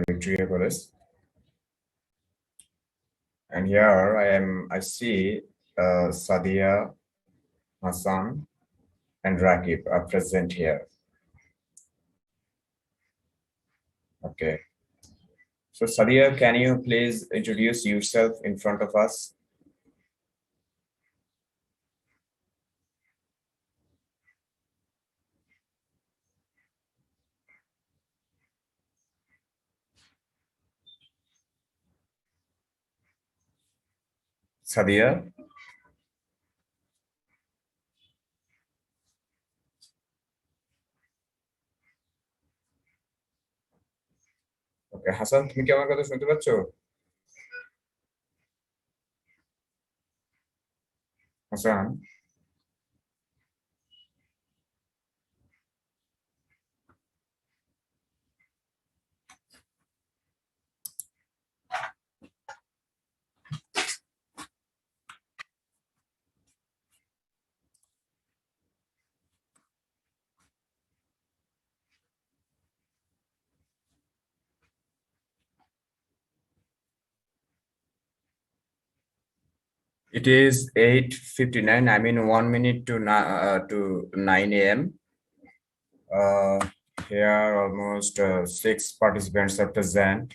Victoria College. And here I see Sadia, Hassan, and Rakib are present here. Okay. So Sadia, can you please introduce yourself in front of us? Sadia? Okay, Hasan তুমি কি আমার কথা শুনতে পাচ্ছ? Hasan? It is 8:59. I mean 1 minute to 9 a.m. Here almost 6 participants are present.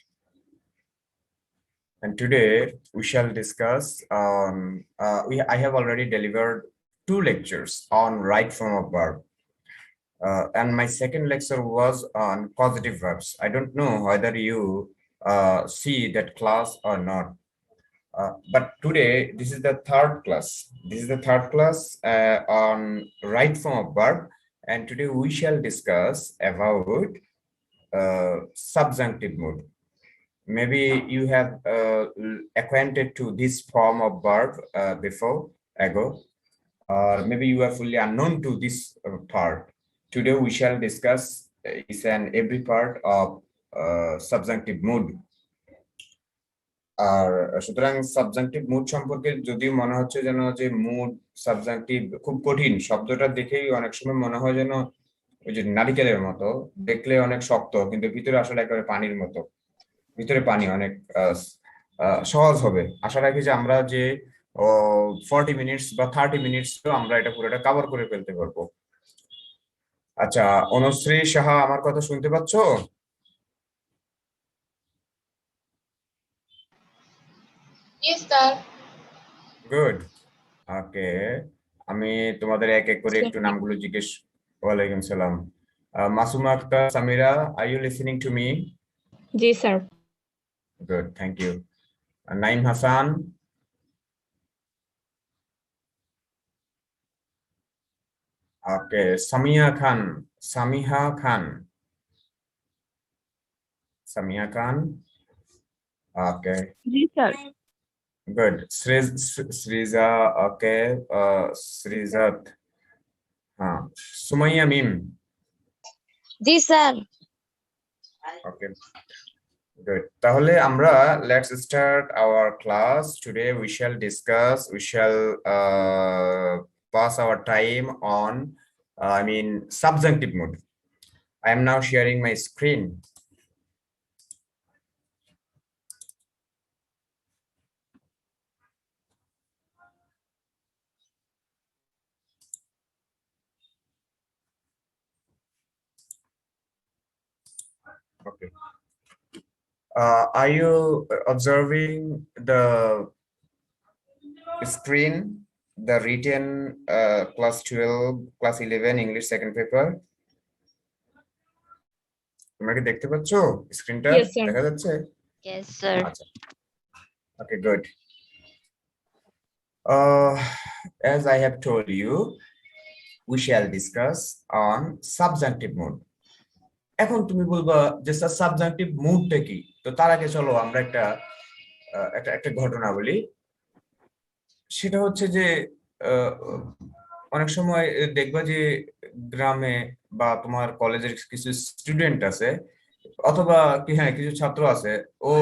And today we shall discuss on, I have already delivered 2 lectures on right form of verb. And my second lecture was on causative verbs. I don't know whether you see that class or not. But today, this is the third class. This is the third class on right form of verb. And today we shall discuss about subjunctive mood. Maybe you have acquainted to this form of verb ago, or maybe you are fully unknown to this part. Today we shall discuss each and every part of subjunctive mood. আর সুতরাং subjunctive mood সম্পর্কে যদিও মনে হচ্ছে যেন যে mood subjunctive খুব কঠিন, শব্দটা দেখেই অনেক সময় মনে হয় যেন ওই যে নারিকেলের মতো, দেখলে অনেক শক্ত কিন্তু ভিতরে আসলে একেবারে পানির মতো, ভিতরে পানি, অনেক সহজ হবে। আশা রাখি যে আমরা যে 40 মিনিটস বা 30 মিনিটস আমরা এটা পুরোটা কভার করে ফেলতে পারবো। আচ্ছা, অনুশ্রী সাহা আমার কথা শুনতে পাচ্ছ? Yes, sir. গুড। ওকে, আমি তোমাদের এক এক করে একটু নামগুলো জিজ্ঞেস। ওয়ালাইকুম সালাম। Masuma Akter, Samira, are you listening to me? জি sir. Good, thank you. Naim Hasan, okay. Samia Khan, Samiha Khan, Samia Khan, okay. জি sir. Good. Sriza, okay. Srizat. Sumaya Mim. জি স্যার। Okay. Good. তাহলে আমরা let's start our class. Today we shall discuss, we shall pass our time on, subjunctive mood. I am now sharing my screen. Okay. Are you observing the screen, the written class 12, class 11 English second paper? তোমরা কি দেখতে পাচ্ছো স্ক্রিনটা? Yes, sir. দেখা যাচ্ছে? Yes, sir. আচ্ছা। Okay, good. As I have told you, we shall discuss on subjunctive mood. এখন তুমি বলবা যে সাবজাংটিভ মুডটা কি? তো তার আগে চলো আমরা একটা ঘটনা বলি। সেটা হচ্ছে যে অনেক সময় দেখবা যে গ্রামে বা তোমার কলেজের কিছু স্টুডেন্ট আছে অথবা কিছু ছাত্র আছে, ও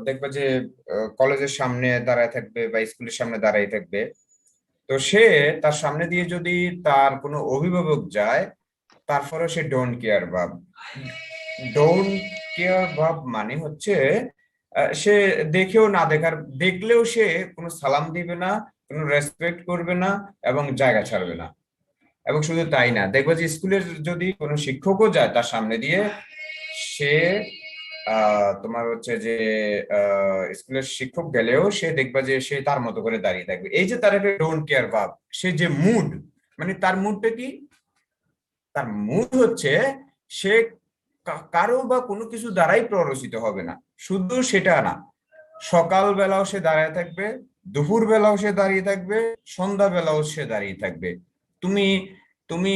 দেখবা যে কলেজের সামনে দাঁড়ায় থাকবে বা স্কুলের সামনে দাঁড়ায় থাকবে। তো সে তার সামনে দিয়ে যদি তার কোনো অভিভাবক যায়, তারপরে সে ডোন্ট কেয়ার বা ডোন্ট কেয়ার ভার্ব মানে হচ্ছে সে দেখেও না দেখার, দেখলেও সে কোনো সালাম দিবে না, কোনো রেসপেক্ট করবে না এবং জায়গা ছাড়বে না। এবং শুধু তাই না, দেখবে যে স্কুলের যদি কোনো শিক্ষকও যায় তার সামনে দিয়ে, সে তোমার হচ্ছে যে স্কুলের শিক্ষক গেলেও সে দেখবে যে সে তার মতো করে দাঁড়িয়ে থাকবে। এই যে তার একটা ডোন্ট কেয়ার ভাব, সে যে মুড, মানে তার মুডটা কি, তার মুড হচ্ছে সে কারো বা কোনো কিছু দ্বারাই প্ররোচিত হবে না। শুধু সেটা না, সকাল বেলাও সে দাঁড়িয়ে থাকবে, দুপুর বেলাও সে দাঁড়িয়ে থাকবে, সন্ধ্যা বেলাও সে দাঁড়িয়ে থাকবে। তুমি তুমি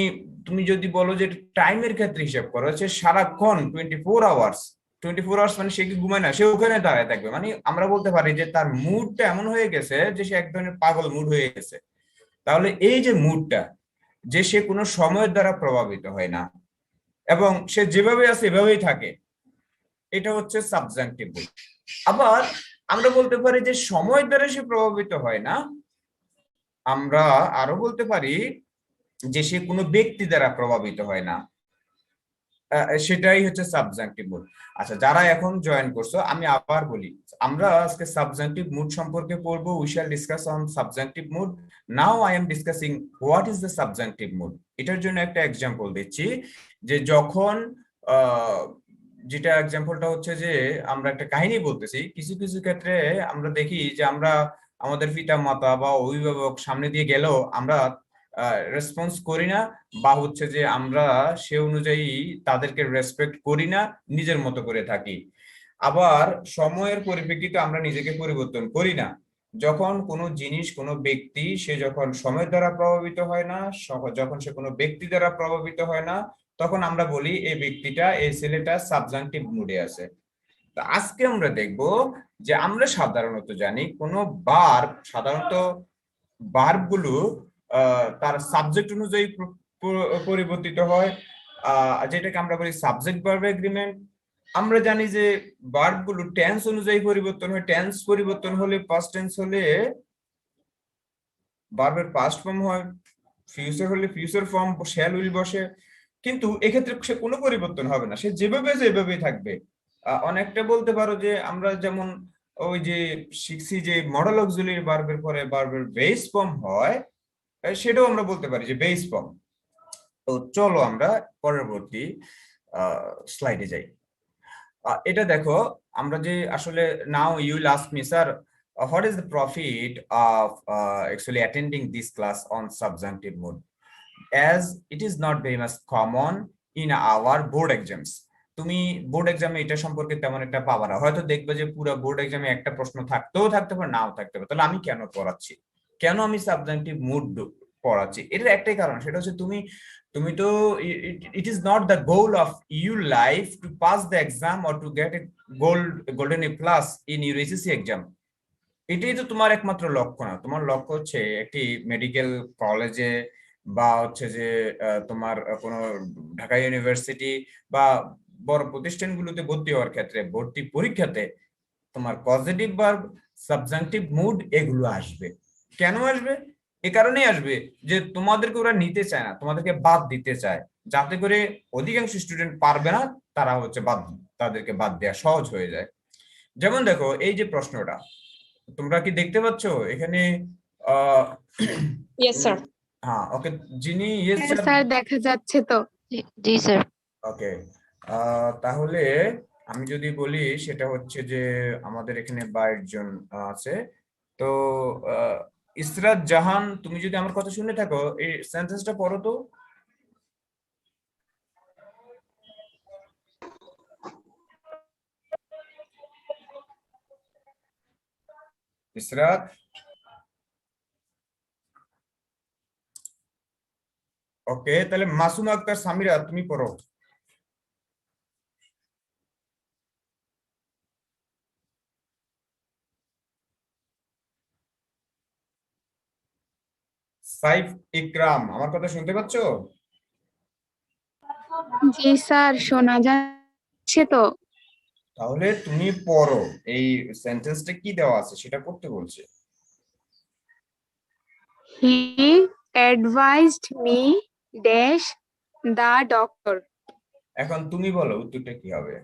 তুমি যদি বলো যে টাইমের ক্ষেত্রে হিসাব করো, হচ্ছে সারাক্ষণ 24 আওয়ার্স, 24 আওয়ার্স মানে সে কি ঘুমায় না, সে ওখানে দাঁড়িয়ে থাকবে। মানে আমরা বলতে পারি যে তার মুডটা এমন হয়ে গেছে যে সে এক ধরনের পাগল মুড হয়ে গেছে। তাহলে এই যে মুডটা, যে সে কোনো সময়ের দ্বারা প্রভাবিত হয় না এবং সে যেভাবে আছে এভাবেই থাকে, এটা হচ্ছে সাবজেক্টিভ মুড। আবার আমরা বলতে পারি যে সময় দ্বারা সে প্রভাবিত হয় না, আমরা আরো বলতে পারি যে সে কোনো ব্যক্তি দ্বারা প্রভাবিত হয় না, সেটাই হচ্ছে সাবজেক্টিভ মুড। আচ্ছা, যারা এখন জয়েন করছো আমি আবার বলি, আমরা আজকে সাবজেক্টিভ মুড সম্পর্কে পড়বো। We shall discuss on subjective mood. Now I am discussing what is the subjective mood. এটার জন্য একটা এক্সাম্পল দিচ্ছি, যে যখন যেটা এক্সাম্পলটা হচ্ছে যে আমরা একটা কাহিনী বলতেছি, কিছু কিছু ক্ষেত্রে আমরা দেখি যে আমরা আমাদের পিতা মাতা বা অভিভাবক সামনে দিয়ে গেলেও আমরা রেসপন্স করি না, বা হচ্ছে যে আমরা সে অনুযায়ী তাদেরকে রেসপেক্ট করি না, নিজের মতো করে থাকি। আবার সময়ের পরিপ্রেক্ষিতে আমরা নিজেকে পরিবর্তন করি না। যখন কোনো জিনিস, কোনো ব্যক্তি সে যখন সময়ের দ্বারা প্রভাবিত হয় না, যখন সে কোনো ব্যক্তি দ্বারা প্রভাবিত হয় না, তখন আমরা বলি এই ব্যক্তিটা, এই ছেলেটা সাবজেক্টিভ মুডে আছে। তো আজকে আমরা দেখব যে আমরা সাধারণত জানি কোন ভার্ব, সাধারণত ভার্ব গুলো তার সাবজেক্ট অনুযায়ী পরিবর্তিত হয়, যেটাকে আমরা বলি সাবজেক্ট ভার্ব এগ্রিমেন্ট। আমরা জানি যে ভার্ব গুলো টেন্স অনুযায়ী পরিবর্তন হয়, টেন্স পরিবর্তন হলে, পাস্ট টেন্স হলে ভার্বের পাস্ট ফর্ম হয়, ফিউচার হলে ফিউচার ফর্ম শ্যাল উইল বসে। কিন্তু এক্ষেত্রে সে কোনো পরিবর্তন হবে না, সে যেভাবে যেভাবেই থাকবে। অনেকটা বলতে পারো যে আমরা যেমন ওই যে শিখছি যে মডেল অক্সিলারি ভার্বের পরে ভার্বের বেস ফর্ম হয়, সেটাও আমরা বলতে পারি যে বেস ফর্ম। তো চলো আমরা পরবর্তী স্লাইডে যাই। এটা দেখো, আমরা যে আসলে now you will ask me sir, what is the profit of actually attending this class on subjunctive mood, as it is not very much common in our board exams. তুমি বোর্ড এক্সামে এটা সম্পর্কে তেমন একটা পাবা না, হয়তো দেখবে যে পুরো বোর্ড এক্সামে একটা প্রশ্ন থাকতেও থাকতে পারে, নাও থাকতে পারে। তাহলে আমি কেন পড়াচ্ছি, কেন আমি সাবজেক্টিভ মুড পড়াচ্ছি? এটার একটাই কারণ, সেটা হচ্ছে তুমি তুমি তো, it is not the goal of your life to pass the exam or to get A golden A plus in your SSC exam. এটাই তো তোমার একমাত্র লক্ষ্য না। তোমার লক্ষ্য হচ্ছে একটি মেডিকেল কলেজে বা হচ্ছে যে তোমার কোনো ঢাকা ইউনিভার্সিটি বা বড় প্রতিষ্ঠানগুলোতে ভর্তি হওয়ার ক্ষেত্রে, ভর্তি পরীক্ষাতে তোমার পজিটিভ ভার্ব, সাবজেক্টিভ মুড এগুলো আসবে। কেন আসবে? এ কারণেই আসবে যে তোমাদেরকে ওরা নিতে চায় না, তোমাদেরকে বাদ দিতে চায়, যাতে করে অধিকাংশ স্টুডেন্ট পারবে না, তারা হচ্ছে তাদেরকে বাদ দেওয়া সহজ হয়ে যায়। যেমন দেখো এই যে প্রশ্নটা, তোমরা কি দেখতে পাচ্ছ এখানে? আহ Yes, sir. হ্যাঁ, ওকে। যিনি ইয়েস হ্যাঁ স্যার, স্যার দেখা যাচ্ছে তো। জি স্যার। ওকে। তাহলে আমি যদি বলি, সেটা হচ্ছে যে আমাদের এখানে 22 জন আছে। তো ইসরাত জাহান, তুমি যদি আমার কথা শুনে থাকো, এই সেন্টেন্সটা পড়ো তো। ইসরাত, ওকে। তাহলে মাসুমা আক্তার সামিরা, তুমি পড়ো। সাইফ ইকরাম, আমার কথা শুনতে পাচ্ছো? জি স্যার শোনা যাচ্ছে তো। তাহলে তুমি পড়ো, এই সেন্টেন্সটা কি দেওয়া আছে সেটা করতে বলছে। He advised me dash the doctor. এখন তুমি বলো উত্তরটা কি হবে?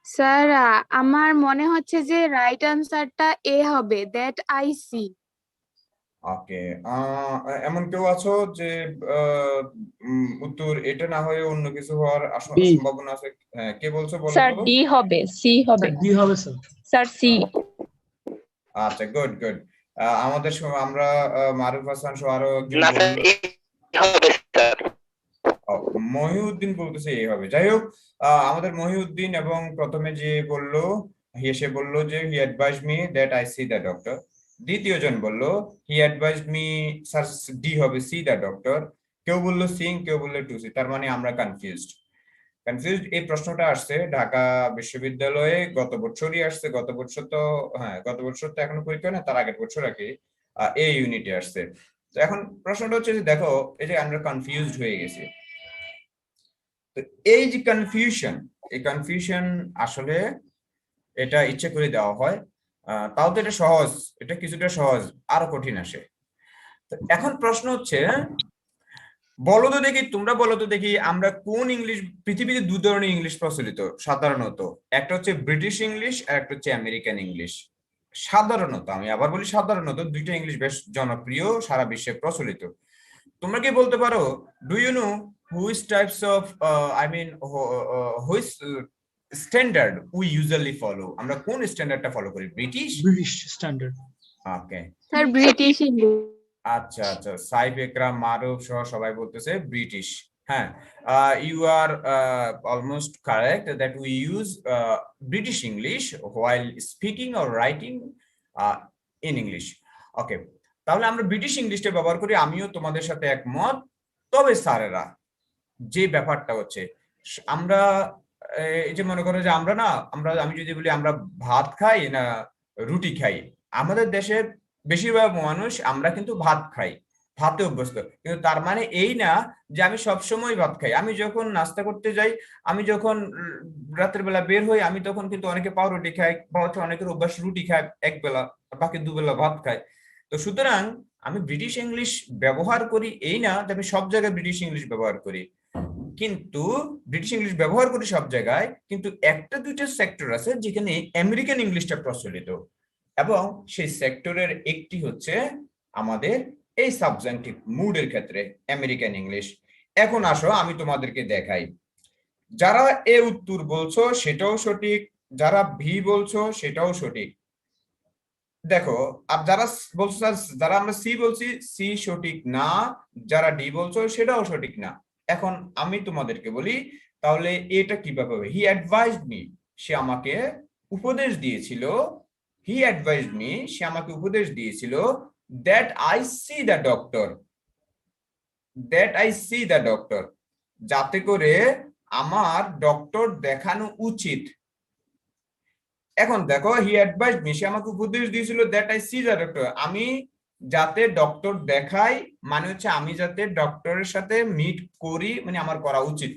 স্যার আমার মনে হচ্ছে যে রাইট আনসারটা এ হবে, দ্যাট আই সি। ওকে, এমন কেউ আছো যে উত্তর এটা না হয়ে অন্য কিছু হওয়ার বি সম্ভাবনা আছে? হ্যাঁ, কে বলছো বলো স্যার তো। ডি হবে, সি হবে। স্যার ডি হবে স্যার। Sir C. আচ্ছা, গুড গুড। আমাদের আমরা মারুফ হাসান সহ আরো একজন না স্যার বললো। এ হবে স্যার। মহিউদ্দিন বলতেছে এই হবে। যাই হোক, আমাদের মহিউদ্দিন এবং প্রথমে যে বললো সে বললো যে he advise me that I see the doctor. দ্বিতীয় জন বললো he advise me, sir D হবে, সি দ্য ডক্টর। কেউ বললো সিং, কেউ বললো টু সি। তার মানে আমরা কনফিউজড। এই প্রশ্নটা আসছে ঢাকা বিশ্ববিদ্যালয়ে গত বছরই আসছে। গত বছর তো, হ্যাঁ গত বছর তো এখনো পরীক্ষা না, তার আগের বছর আর কি এই ইউনিটে আসছে। তো এখন প্রশ্নটা হচ্ছে যে দেখো, এই যে আমরা কনফিউজড হয়ে গেছি। তো এই যে কনফিউশন, এই কনফিউশন আসলে এটা ইচ্ছে করে দেওয়া হয়। তাও তো এটা সহজ, এটা কিছুটা সহজ, আরো কঠিন আসে। তো এখন প্রশ্ন হচ্ছে, বলো তো দেখি, তোমরা বলো তো দেখি, আমরা কোন ইংলিশ, পৃথিবীতে দু ধরনের ইংলিশ প্রচলিত সাধারণত। একটা হচ্ছে ব্রিটিশ ইংলিশ আর একটা হচ্ছে আমেরিকান ইংলিশ। সাধারণত, আমি আবার বলি সাধারণত, দুইটা ইংলিশ বেশ জনপ্রিয়, সারা বিশ্বে প্রচলিত। তোমরা কি বলতে পারো, do you know which types of, I mean which standard we usually follow? আমরা কোন স্ট্যান্ডার্ডটা ফলো করি? British standard. Okay, sir British English. আচ্ছা আচ্ছা, সাইফ, একরাম, মারুফ সহ সবাই বলতেছে ব্রিটিশ। হ্যাঁ, you are almost correct that we use British English while speaking or writing in English. Okay, তাহলে আমরা ব্রিটিশ ইংলিশটা ব্যবহার করি, আমিও তোমাদের সাথে একমত। তবে স্যারেরা, যে ব্যাপারটা হচ্ছে, আমরা এই যে মনে করো যে আমি যদি বলি আমরা ভাত খাই না রুটি খাই, আমাদের দেশের বেশিরভাগ মানুষ আমরা কিন্তু ভাত খাই, ভাতে অভ্যস্ত। কিন্তু তার মানে এই না যে আমি সব সময় ভাত খাই। আমি যখন নাস্তা করতে যাই, আমি যখন রাতের বেলা বের হই, আমি তখন কিন্তু অনেকে পাউরুটি খায়, বা হচ্ছে অনেকের অভ্যাস রুটি খায় এক বেলা, বাকি দুবেলা ভাত খায়। তো সুতরাং আমি ব্রিটিশ ইংলিশ ব্যবহার করি এই না যে আমি সব জায়গায় ব্রিটিশ ইংলিশ ব্যবহার করি, কিন্তু ব্রিটিশ ইংলিশ ব্যবহার করি সব জায়গায়, কিন্তু একটা দুইটা সেক্টর আছে যেখানে আমেরিকান ইংলিশটা প্রচলিত, এবং সেই সেক্টরের একটি হচ্ছে আমাদের এই সাবজেক্টিভ মুডের ক্ষেত্রে আমেরিকান ইংলিশ। এখন আসো আমি তোমাদেরকে দেখাই, যারা এ উত্তর বলছো সেটাও সঠিক, যারা ভি বলছো সেটাও সঠিক। দেখো, আর যারা বলছো যারা আমরা সি বলছি, সি সঠিক না, যারা ডি বলছো সেটাও সঠিক না। এখন আমি তোমাদেরকে বলি, তাহলে এটা কিভাবে হবে? হি অ্যাডভাইজড মি, সে আমাকে উপদেশ দিয়েছিল, হি অ্যাডভাইজড মি, সে আমাকে উপদেশ দিয়েছিল, that I see the doctor, that I see the doctor, যাতে করে আমার ডক্টর দেখানো উচিত। এখন দেখো, হি অ্যাডভাইস মি, সে আমাকে উপদেশ দিয়েছিল, that I see the doctor, আমি যাতে ডক্টর দেখাই, মানে হচ্ছে আমি যাতে ডক্টরের সাথে মিট করি, মানে আমার করা উচিত।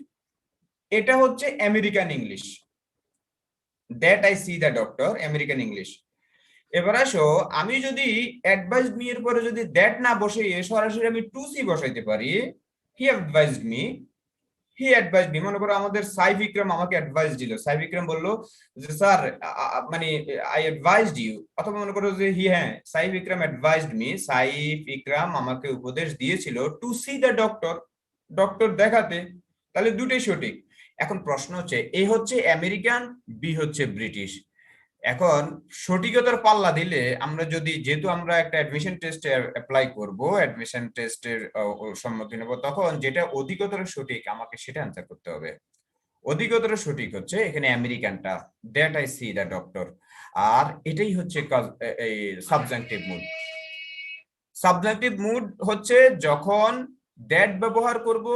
এটা হচ্ছে American English, that I see the doctor, American English. এবার আসো, আমি যদি অ্যাডভাইস মি এর পরে যদি দ্যাট না বসিয়ে সরাসরি আমি টু সি বসাইতে পারি, he advised me, he advice me. মনে করো আমাদের সাইফ ইকরাম আমাকে অ্যাডভাইস দিল, সাইফ ইকরাম বললো যে স্যার মানে আই অ্যাডভাইসড ইউ, অথবা মনে করো যে হ্যাঁ সাইফ ইকরাম অ্যাডভাইসড মি, সাইফ ইকরাম আমাকে উপদেশ দিয়েছিল to see the doctor, doctor দেখাতে। তাহলে দুটোই সঠিক। এখন প্রশ্ন হচ্ছে, এ হচ্ছে আমেরিকান, বি হচ্ছে ব্রিটিশ। এখন সঠিকতার পাল্লা দিলে আমরা যদি, যেহেতু আমরা একটা অ্যাডমিশন টেস্টে অ্যাপ্লাই করব, অ্যাডমিশন টেস্টের সম্মুখীন হবো, তখন যেটা অধিকতর সঠিক আমাকে সেটা অ্যান্সার করতে হবে। অধিকতর সঠিক হচ্ছে এখানে আমেরিকানটা, that I see the doctor. আর এটাই হচ্ছে এই সাবজেক্টিভ মুড। সাবজেক্টিভ মুড হচ্ছে যখন দ্যাট ব্যবহার করব,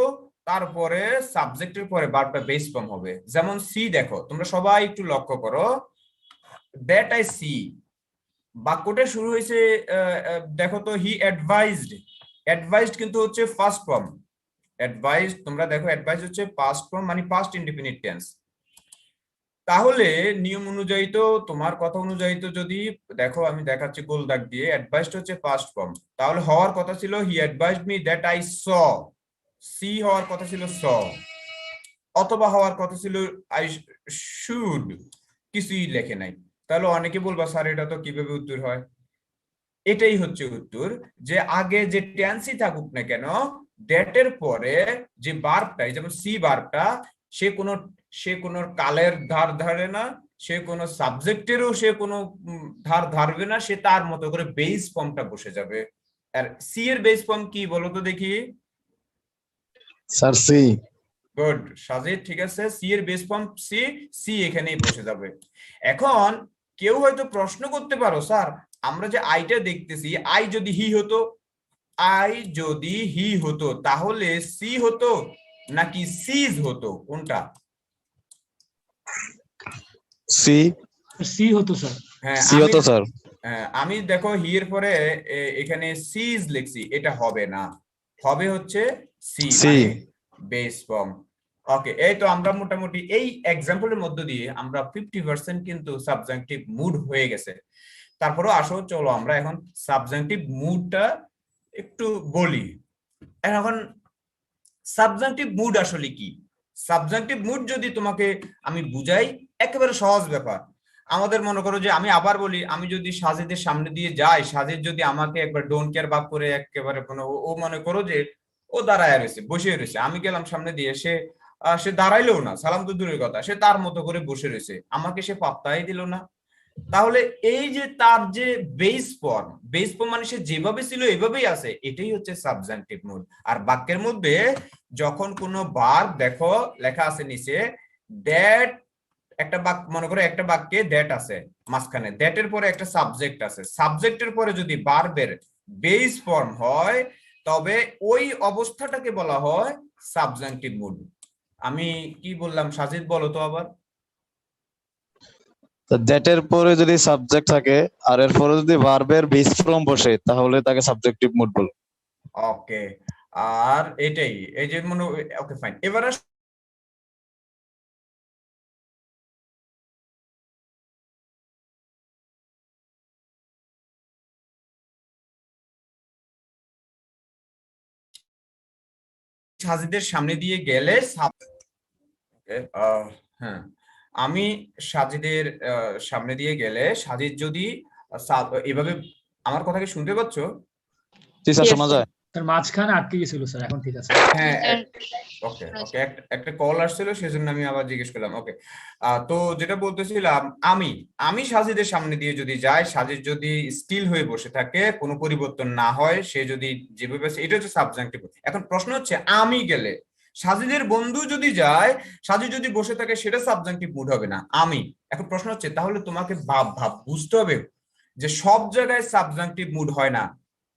তারপরে সাবজেক্টের পরে ভার্বটা বেস ফর্ম হবে। যেমন সি, দেখো তোমরা সবাই একটু লক্ষ্য করো, দ্যাট আই সি বাক্যটা শুরু হয়েছে, দেখো তো, হি অ্যাডভাইজড, অ্যাডভাইজড কিন্তু হচ্ছে ফার্স্ট ফর্ম, অ্যাডভাইজ, তোমরা দেখো অ্যাডভাইজ হচ্ছে পাস্ট ফর্ম, মানে পাস্ট ইনডিফিনিট টেন্স। তাহলে নিয়ম অনুযায়ী তো, তোমার কথা অনুযায়ী তো, যদি দেখো আমি দেখাচ্ছি গোল দাগ দিয়ে, অ্যাডভাইজড হচ্ছে পাস্ট ফর্ম, তাহলে হওয়ার কথা ছিল he advised me that I স, সি হওয়ার কথা ছিল স, অথবা হওয়ার কথা ছিল আই শুড, কিছুই লেখে নাই। তাহলে অনেকে বলবা স্যার এটা তো কিভাবে উত্তর হয়? এটাই হচ্ছে উত্তর, যে আগে যে টেন্সই থাকুক না কেন, ডেটের পরে যে ভার্বটা, যেমন সি ভার্বটা, সে কোনো কালের ধার ধারে না, সে কোনো সাবজেক্টেরও সে কোনো ধার ধারবে না, সে তার মতো করে বেস ফর্মটা বসে যাবে। আর সি এর বেস ফর্ম কি বলো তো দেখি? Sir C. গুড সাজিদ, ঠিক আছে, সি এর বেস ফর্ম সি, সি এখানেই বসে যাবে। এখন কেউ হয়তো প্রশ্ন করতে পারো, স্যার আমরা যে আইটা দেখতেছি, আই যদি হি হতো, আই যদি হি হতো তাহলে সি হতো নাকি সিজ হতো, কোনটা? সি। সি হতো স্যার। হ্যাঁ সি হতো স্যার। আমি দেখো হি এর পরে এখানে সিজ লিখছি, এটা হবে না, হবে হচ্ছে সি, সি। মানে বেস ফর্ম। ওকে, এই তো আমরা মোটামুটি এই এক্সাম্পলের মধ্য দিয়ে আমরা 50% কিন্তু সাবজেক্টিভ মুড হয়ে গেছে। তারপরে আসো, চলো আমরা এখন সাবজেক্টিভ মুডটা একটু বলি। এখন সাবজেক্টিভ মুড আসলে কি? সাবজেক্টিভ মুড যদি তোমাকে আমি বুঝাই, একেবারে সহজ ব্যাপার। আমাদের মনে করো যে, আমি আবার বলি, আমি যদি সাজিদের সামনে দিয়ে যাই, সাজিদ যদি আমাকে একবার ডোন্ট কেয়ার ভাব করে একেবারে কোনো, ও মনে করো যে ও দাঁড়ায় রয়েছে, বসে রয়েছে, আমি গেলাম সামনে দিয়ে, সে দাঁড়াইলেও না, সালাম তো দূরের কথা, সে তার মতো করে বসে রয়েছে, আমাকে সে পাত্তাই দিল না। তাহলে এই যে তার যে বেস ফর্ম মানে সে যেভাবে ছিল এভাবেই আছে, এটাই হচ্ছে সাবজেক্টিভ মুড। আর বাক্যের মধ্যে যখন কোনো ভার্ব, দেখো লেখা আছে নিচে দ্যাট, একটা বাক্য মনে করো, একটা বাক্যে দ্যাট আছে মাঝখানে, দ্যাটের পরে একটা সাবজেক্ট আছে, সাবজেক্টের পরে যদি ভার্বের বেস ফর্ম হয়, তবে ওই অবস্থাটাকে বলা হয় সাবজেক্টিভ মুড। আমি কি বললাম সাজিদ, বলো তো আবার। দ্যাট এর পরে যদি সাবজেক্ট থাকে আর এর পরে যদি ভার্বের বেস ফর্ম বসে, তাহলে তাকে সাবজেক্টিভ মুড বলে। ওকে, আর এটাই, এই যে মনে, ওকে ফাইন। এবারে সাজিদের সামনে দিয়ে গেলে হ্যাঁ, আমি সাজিদের সামনে দিয়ে গেলে, সাজিদ যদি এভাবে, আমার কথা কি শুনতে পাচ্ছ? জি স্যার, শোনা যায়। তার মাঝখানে আটকে গেছিল স্যার, এখন ঠিক আছে। হ্যাঁ, ওকে ওকে, একটা কল আসছিল, সেজন্য আমি আবার জিজ্ঞেস করলাম। ওকে, তো যেটা বলতেছিলাম, আমি সাজিদের সামনে দিয়ে যদি যাই, সাজিদ যদি স্টিল হয়ে বসে থাকে, কোনো পরিবর্তন না হয়, সে যদি যেভাবে, এটা হচ্ছে সাবজেক্টিভ। এখন প্রশ্ন হচ্ছে, আমি গেলে, সাজিদের বন্ধু যদি যায়, সাজিদ যদি বসে থাকে, সেটা সাবজেক্টিভ মুড হবে না, আমি। এখন প্রশ্ন হচ্ছে, তাহলে তোমাকে বুঝতে হবে যে সব জায়গায় সাবজেক্টিভ মুড হয় না।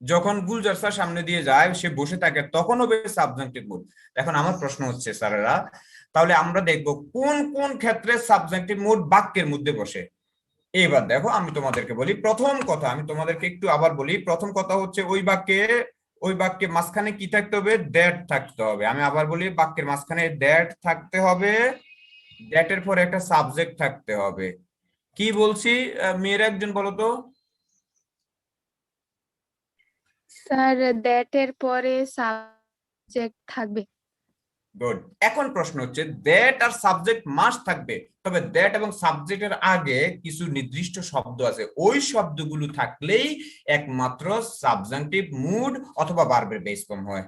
যখন গুলজার স্যার সামনে দিয়ে যায়, সে বসে থাকে, তখন হবে সাবজেক্টিভ মুড। এখন আমার প্রশ্ন হচ্ছে স্যারেরা, তাহলে আমরা দেখব কোন কোন ক্ষেত্রে সাবজেক্টিভ মুড বাক্যের মধ্যে বসে। এবার দেখো, আমি তোমাদেরকে বলি, প্রথম কথা আমি তোমাদেরকে একটু আবার বলি, প্রথম কথা হচ্ছে ওই বাক্যে মাঝখানে কি থাকতে হবে? দ্যাট থাকতে হবে। আমি আবার বলি, বাক্যের মাঝখানে দ্যাট থাকতে হবে, দ্যাটের পরে একটা সাবজেক্ট থাকতে হবে। কি বলছি মেয়েরা, একজন বলো তো। স্যার দ্যাট এর পরে সাবজেক্ট থাকবে। গুড। এখন প্রশ্ন হচ্ছে, দ্যাট আর সাবজেক্ট মাস্ট থাকবে, তবে দ্যাট এবং সাবজেক্টের আগে কিছু নির্দিষ্ট শব্দ আছে, ওই শব্দগুলো থাকলেই একমাত্র সাবজেক্টিভ মুড অথবা ভার্বের বেস ফর্ম হয়।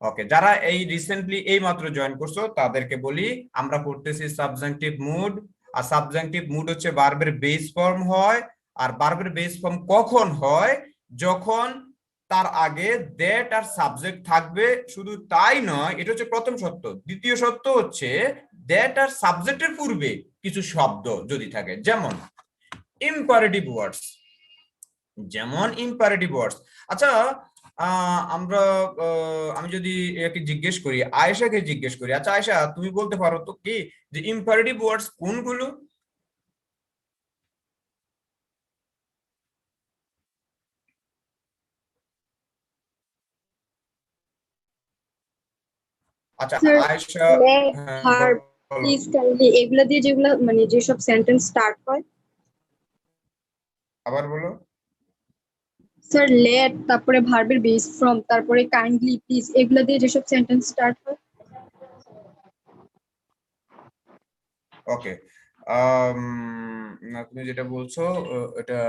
ওকে, যারা এই রিসেন্টলি এই মাত্র জয়েন করছো, তাদেরকে বলি, আমরা পড়তেছি সাবজেক্টিভ মুড, আর সাবজেক্টিভ মুড হচ্ছে ভার্বের বেস ফর্ম হয়। আর ভার্বের বেস ফর্ম কখন হয়? যখন তার আগে দ্যাট আর সাবজেক্ট থাকবে। শুধু তাই নয়, এটা হচ্ছে প্রথম সত্য। দ্বিতীয় সত্য হচ্ছে, দ্যাট আর সাবজেক্টের পূর্বে কিছু শব্দ যদি থাকে, যেমন ইম্পারেটিভ ওয়ার্ডস, আচ্ছা, আমি যদি একে জিজ্ঞেস করি, আয়েশাকে জিজ্ঞেস করি, আচ্ছা আয়েশা, তুমি বলতে পারো তো কি যে ইম্পারেটিভ ওয়ার্ডস কোনগুলো? আচ্ছা আয়েশা, হ্যাঁ, প্লিজ কাইন্ডলি এগুলা দিয়ে, যেগুলা মানে যেসব সেন্টেন্স স্টার্ট হয়। আবার বলো। স্যার লেট, তারপরে ভার্বের বেস ফ্রম, তারপরে কাইন্ডলি, প্লিজ, এগুলা দিয়ে যেসব সেন্টেন্স স্টার্ট হয়। ওকে, তুমি যেটা বলছো এটা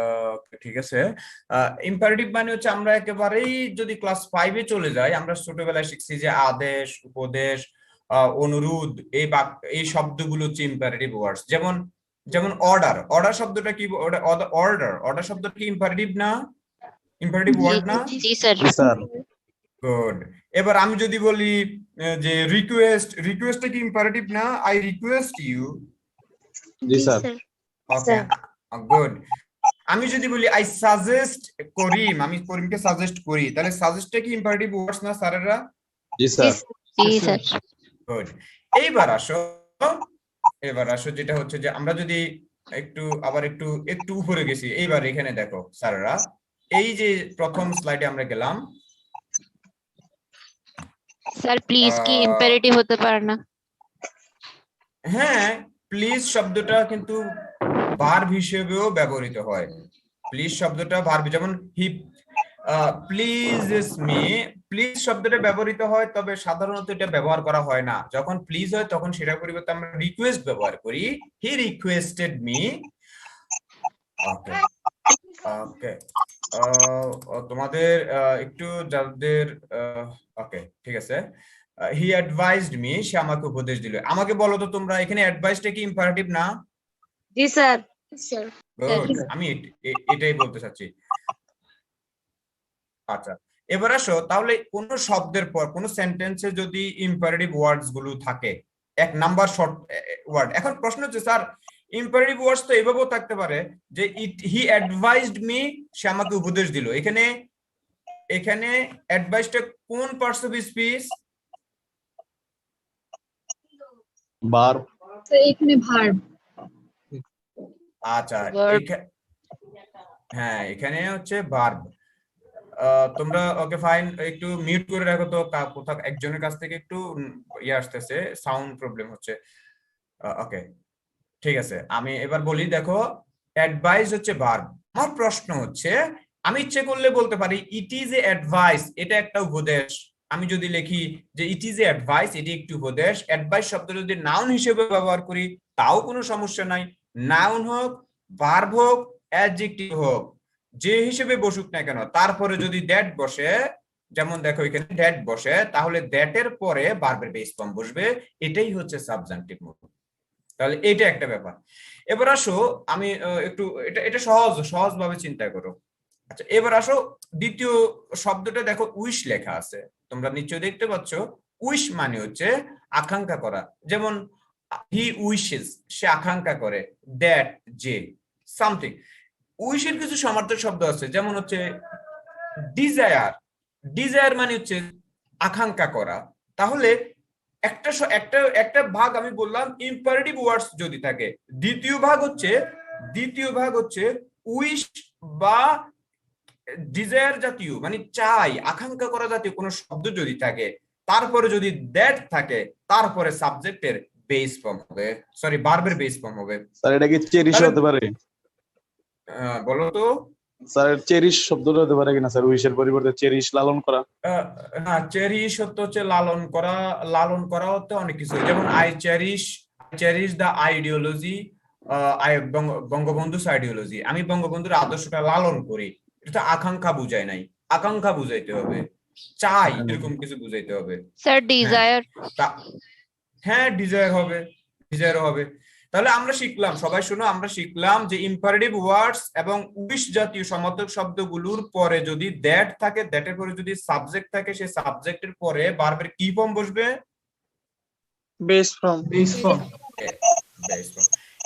ঠিক আছে। ইম্পারেটিভ মানে হচ্ছে আমরা একেবারেই যদি ক্লাস 5-এ চলে যাই, আমরা ছোটবেলায় শিখছি যে আদেশ, উপদেশ, অনুরোধ, এই শব্দগুলো হচ্ছে ইম্পারেটিভ ওয়ার্ডস। যেমন যেমন অর্ডার, অর্ডার শব্দটা কি? অর্ডার শব্দটা কি ইম্পারেটিভ না? ইম্পারেটিভ ওয়ার্ড না? জি স্যার। জি স্যার। গুড। এবার আমি যদি বলি যে রিকোয়েস্ট, রিকোয়েস্টটা কি ইম্পারেটিভ না? I request you. জি স্যার। Okay, good. আমি যদি বলি আই সাজেস্ট করিম, আমি করিমকে সাজেস্ট করি, তাহলে সাজেস্টটা কি ইম্পারেটিভ ওয়ার্ডস না স্যারেরা? জি স্যার। জি স্যার। গুড। এবার আসো যেটা হচ্ছে যে আমরা যদি একটু উপরে গেছি, এইবার এখানে দেখো স্যারেরা, এই যে প্রথম স্লাইডে আমরা গেলাম। স্যার প্লিজ কি ইম্পারেটিভ হতে পারে না? হ্যাঁ, প্লিজ শব্দটা কিন্তু ভার্ব হিসেবেও ব্যবহৃত হয়। প্লিজ শব্দটা ভার্ব, যেমন হি প্লিজেস মি, প্লিজ শব্দটা ব্যবহৃত হয়, তবে সাধারণত এটা ব্যবহার করা হয় না। যখন প্লিজ হয় তখন সেটার পরিবর্তে আমরা রিকোয়েস্ট ব্যবহার করি। He requested me. ওকে ওকে, তোমাদের একটু যাদের ওকে ঠিক আছে, হি অ্যাডভাইজড মি, সে আমাকে উপদেশ দিল। আমাকে বলো তো তোমরা, এখানে অ্যাডভাইসটা কি ইম্পারেটিভ না? জি স্যার। Good, আমি এটাই বলতে চাচ্ছি। আচ্ছা, এবার আসো তাহলে কোন শব্দের পর কোন সেন্টেন্সে যদি ইম্পারেটিভ ওয়ার্ডস গুলো থাকে, এক নাম্বার শর্ট ওয়ার্ড। এখন প্রশ্ন হচ্ছে স্যার ইম্পারেটিভ ওয়ার্ডস তো এভাবেও থাকতে পারে যে হি অ্যাডভাইজড মি, সে আমাকে উপদেশ দিল। এখানে অ্যাডভাইসটা কোন পার্টস অফ স্পিচ? ভার্ব। তো এখানে ভার্ব। আচ্ছা, Verb. হ্যাঁ এখানে হচ্ছে ভার্ব। তোমরা ওকে ফাইন, একটু মিউট করে রাখো তো, কোথাও একজনের কাছ থেকে একটু আসতেছে, সাউন্ড প্রবলেম হচ্ছে। ওকে ঠিক আছে, আমি এবার বলি। দেখো, অ্যাডভাইস হচ্ছে ভার্ব। আমার প্রশ্ন হচ্ছে, আমি ইচ্ছে করলে বলতে পারি ইট ইজ এ অ্যাডভাইস, এটা একটা উপদেশ। আমি যদি লিখি যে ইট ইজ এ অ্যাডভাইস, এটি একটি উপদেশ, অ্যাডভাইস শব্দ যদি নাউন হিসেবে ব্যবহার করি তাও কোনো সমস্যা নাই। নাউন হোক, ভার্ব হোক, অ্যাডজেক্টিভ হোক, যে হিসেবে বসুক না কেন, তারপরে যদি দ্যাট বসে, যেমন দেখো এখানে দ্যাট বসে, তাহলে দ্যাটের পরে ভার্বের বেস ফর্ম বসবে। এটাই হচ্ছে সাবজাংটিভ মুড। তাহলে এটা একটা ব্যাপার। এবার আসো, আমি একটু এটা সহজভাবে চিন্তা করো। আচ্ছা, এবার আসো দ্বিতীয় শব্দটা দেখো, উইশ লেখা আছে, তোমরা নিশ্চয়ই দেখতে পাচ্ছ। উইশ মানে হচ্ছে আকাঙ্ক্ষা করা। যেমন হি উইশেস, সে আকাঙ্ক্ষা করে, দ্যাট, যে, সামথিং। উইশের কিছু সমার্থক শব্দ আছে, যেমন হচ্ছে ডিজায়ার। ডিজায়ার মানে হচ্ছে আকাঙ্ক্ষা করা। তাহলে একটা ভাগ আমি বললাম ইম্পারেটিভ ওয়ার্ডস যদি থাকে, দ্বিতীয় ভাগ হচ্ছে উইশ বা ডিজায়ার জাতীয়, মানে চাই, আকাঙ্ক্ষা করা জাতীয় কোন শব্দ যদি থাকে, তারপরে যদি দ্যাট থাকে, তারপরে সাবজেক্টের বেস ফর্ম হবে, সরি ভার্বের বেস ফর্ম হবে। স্যার এটা কি চেরিশ হতে পারে? বলো তো স্যার চেরিশ শব্দটা হতে পারে কিনা স্যার, উইশের পরিবর্তে চেরিশ, লালন করা। না, চেরিশ হচ্ছে লালন করা। লালন করা হতে অনেক কিছু, যেমন আই চেরিশ দ্য আইডিওলজি, বঙ্গবন্ধুর আইডিওলজি, আমি বঙ্গবন্ধুর আদর্শটা লালন করি। এটা আকাঙ্ক্ষা বুঝায় নাই, আকাঙ্ক্ষা বুঝাইতে হবে, চাই, এরকম কিছু বুঝাইতে হবে। Sir desire. হ্যাঁ, ডিজায়ার হবে। তাহলে আমরা শিখলাম, সবাই শোনো, আমরা শিখলাম যে ইম্পারেটিভ ওয়ার্ডস এবং উইশ জাতীয় সমার্থক শব্দগুলোর পরে যদি দ্যাট থাকে, দ্যাটের পরে যদি সাবজেক্ট থাকে, সেই সাবজেক্টের পরে ভার্বের কি ফর্ম বসবে? Base form. Base form.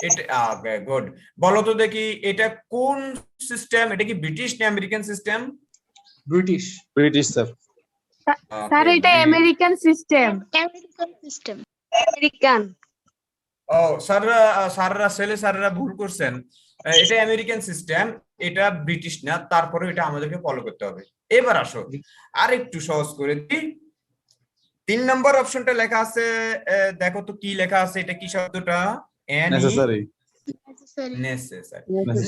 এটা গুড। বলো তো দেখি, এটা কোন সিস্টেম? এটা কি ব্রিটিশ না American system? British. British sir. Sir এটা American system. American system. American. ও স্যাররা ভুল করছেন, এটা আমেরিকান সিস্টেম, এটা ব্রিটিশ না। তারপরে এটা আমাদেরকে ফলো করতে হবে। এবার আসো আর একটু সহজ করে দিই। 3 নম্বর অপশনটা লেখা আছে, দেখো তো কি লেখা আছে, এটা কি শব্দটা? নেসেসারি।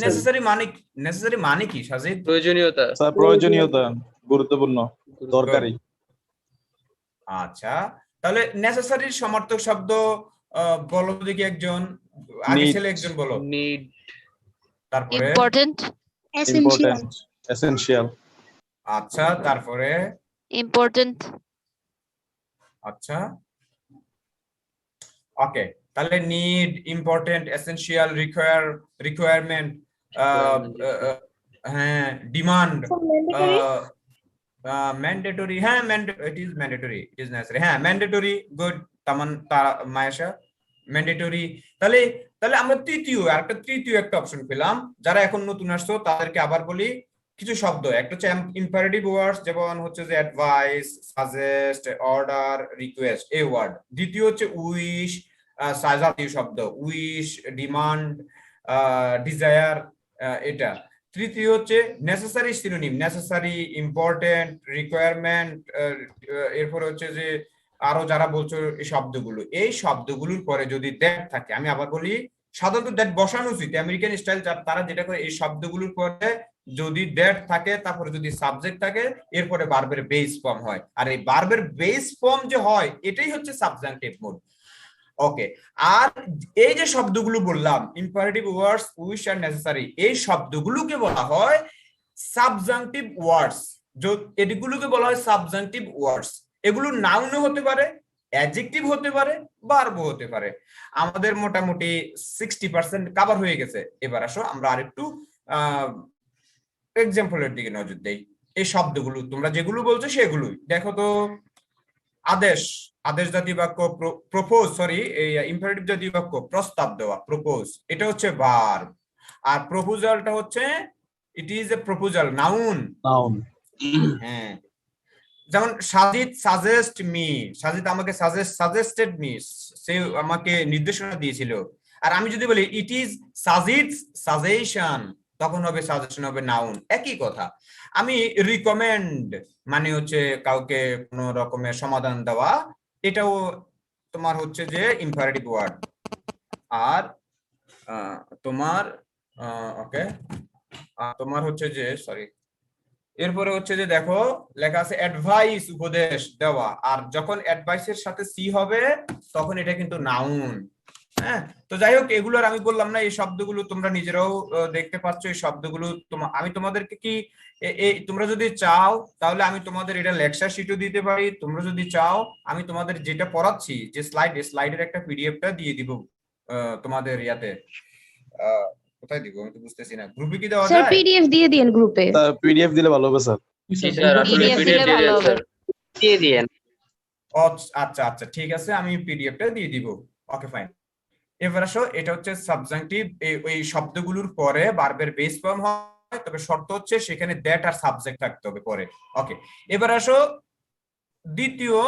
নেসেসারি মানে কি সাজিদ? প্রয়োজনীয়তা। স্যার প্রয়োজনীয়তা, গুরুত্বপূর্ণ, দরকারি। আচ্ছা, তাহলে নেসেসারির সমার্থক শব্দ বলো দেখি একজন, আগে Need. ছেলে একজন বলো। নিড। তারপরে ইম্পর্টেন্ট, ইম্পর্টেন্ট, এসেনশিয়াল। আচ্ছা, তারপরে ইম্পর্টেন্ট, আচ্ছা, ওকে, তাহলে নিড, ইম্পর্টেন্ট, এসেনশিয়াল, রিকোয়ারমেন্ট, হ্যাঁ, ডিমান্ড, ম্যান্ডেটরি, হ্যাঁ it is mandatory, it is necessary, হ্যাঁ ম্যান্ডেটরি, গুড মায়াশা, ম্যান্ডেটরি। তাহলে আমরা তৃতীয় একটা অপশন পেলাম। যারা এখন নতুন আসছো তাদেরকে আবার বলি কিছু শব্দ। একটা হচ্ছে ইম্পারেটিভ ওয়ার্ডস, যেমন হচ্ছে যে অ্যাডভাইস, সাজেস্ট, অর্ডার, রিকোয়েস্ট, এই ওয়ার্ড। দ্বিতীয় হচ্ছে উইশ, জাতীয় শব্দ, উইশ, ডিমান্ড, ডিজায়ার, এটা। তৃতীয় হচ্ছে necessary synonym, necessary, important, requirement, এরপরে হচ্ছে যে আরো যারা বলছো এই শব্দগুলোর পরে যদি দ্যাট থাকে, আমি আবার বলি সাধারণত দ্যাট বসানো উচিত, আমেরিকান স্টাইল তারা যেটা করে, এই শব্দগুলোর পরে যদি দ্যাট থাকে, তারপরে যদি সাবজেক্ট থাকে, এরপরে ভার্বের বেস ফর্ম হয়। আর এই ভার্বের বেস ফর্ম যে হয়, এটাই হচ্ছে সাবজাংটিভ মুড। ওকে, আর এই যে শব্দগুলো বললাম, ইম্পারেটিভ ওয়ার্ডস, উইশ আর নেসেসারি, এই শব্দগুলোকে বলা হয় সাবজাংটিভ ওয়ার্ডস। এগুলোকে বলা হয় সাবজাংটিভ ওয়ার্ডস। এগুলো নাউনও হতে পারে, অ্যাডজেক্টিভ হতে পারে, ভার্বও হতে পারে। আমাদের মোটামুটি 60% কভার হয়ে গেছে। এবার আসো আমরা আরেকটু এক্সাম্পলের দিকে নজর দেই। এই শব্দগুলো তোমরা যেগুলো বলছো সেগুলোই দেখো তো। আদেশ, আদেশ জাতীয় বাক্য, প্রপোজ, সরি, এই ইম্পারেটিভ জাতীয় বাক্য, প্রস্তাব দেওয়া, প্রপোজ, এটা হচ্ছে ভার্ব। আর প্রপোজালটা হচ্ছে it is a proposal, noun. হ্যাঁ, যেমন সাজিদ সাজেস্ট মি, সাজিদ আমাকে সাজেস্টেড মি, সে আমাকে নির্দেশনা দিয়েছিল। আর আমি যদি বলি ইট ইজ সাজিদ সাজেশন, তখন হবে সাজেশন, হবে নাউন, একই কথা। আমি রিকমেন্ড মানে হচ্ছে কাউকে কোন রকমের সমাধান দেওয়া, এটাও তোমার হচ্ছে যে ইম্পারেটিভ ওয়ার্ড। আর তোমার ওকে, তোমার হচ্ছে যে সরি, এরপরে হচ্ছে যে দেখো লেখা আছে অ্যাডভাইস, উপদেশ দেওয়া। আর যখন অ্যাডভাইসের সাথে সি হবে তখন এটা কিন্তু নাউন। হ্যাঁ, তো যাই হোক, এগুলোর আমি বললাম না, এই শব্দগুলো তোমরা নিজেরাও দেখতে পাচ্ছ। এই শব্দগুলো আমি তোমাদেরকে কি তোমরা যদি চাও তাহলে আমি তোমাদের এটা লেকচার শিটও দিতে পারি। তোমরা যদি চাও আমি তোমাদের যেটা পড়াচ্ছি, যে স্লাইডের একটা পিডিএফটা দিয়ে দিব তোমাদের ইয়াতে। কোথায় দিব আমি তো বুঝতেছি না, গ্রুপে কি দেওয়া যায়? স্যার পিডিএফ দিয়ে দিন গ্রুপে। স্যার পিডিএফ দিলে ভালো হবে স্যার। স্যার আসলে PDF দিলে পিডিএফ ভালো হবে। দিয়ে দিয়েন। আচ্ছা আচ্ছা, ঠিক আছে, আমি পিডিএফটা দিয়ে দিব। Okay fine. এবার আসো, এটা হচ্ছে সাবজাংটিভ। এই শব্দগুলোর পরে ভার্বের বেস ফর্ম হয়, তবে শর্ত হচ্ছে সেখানে দ্যাট আর সাবজেক্ট থাকতে হবে পরে। ওকে, এবার আসো দ্বিতীয়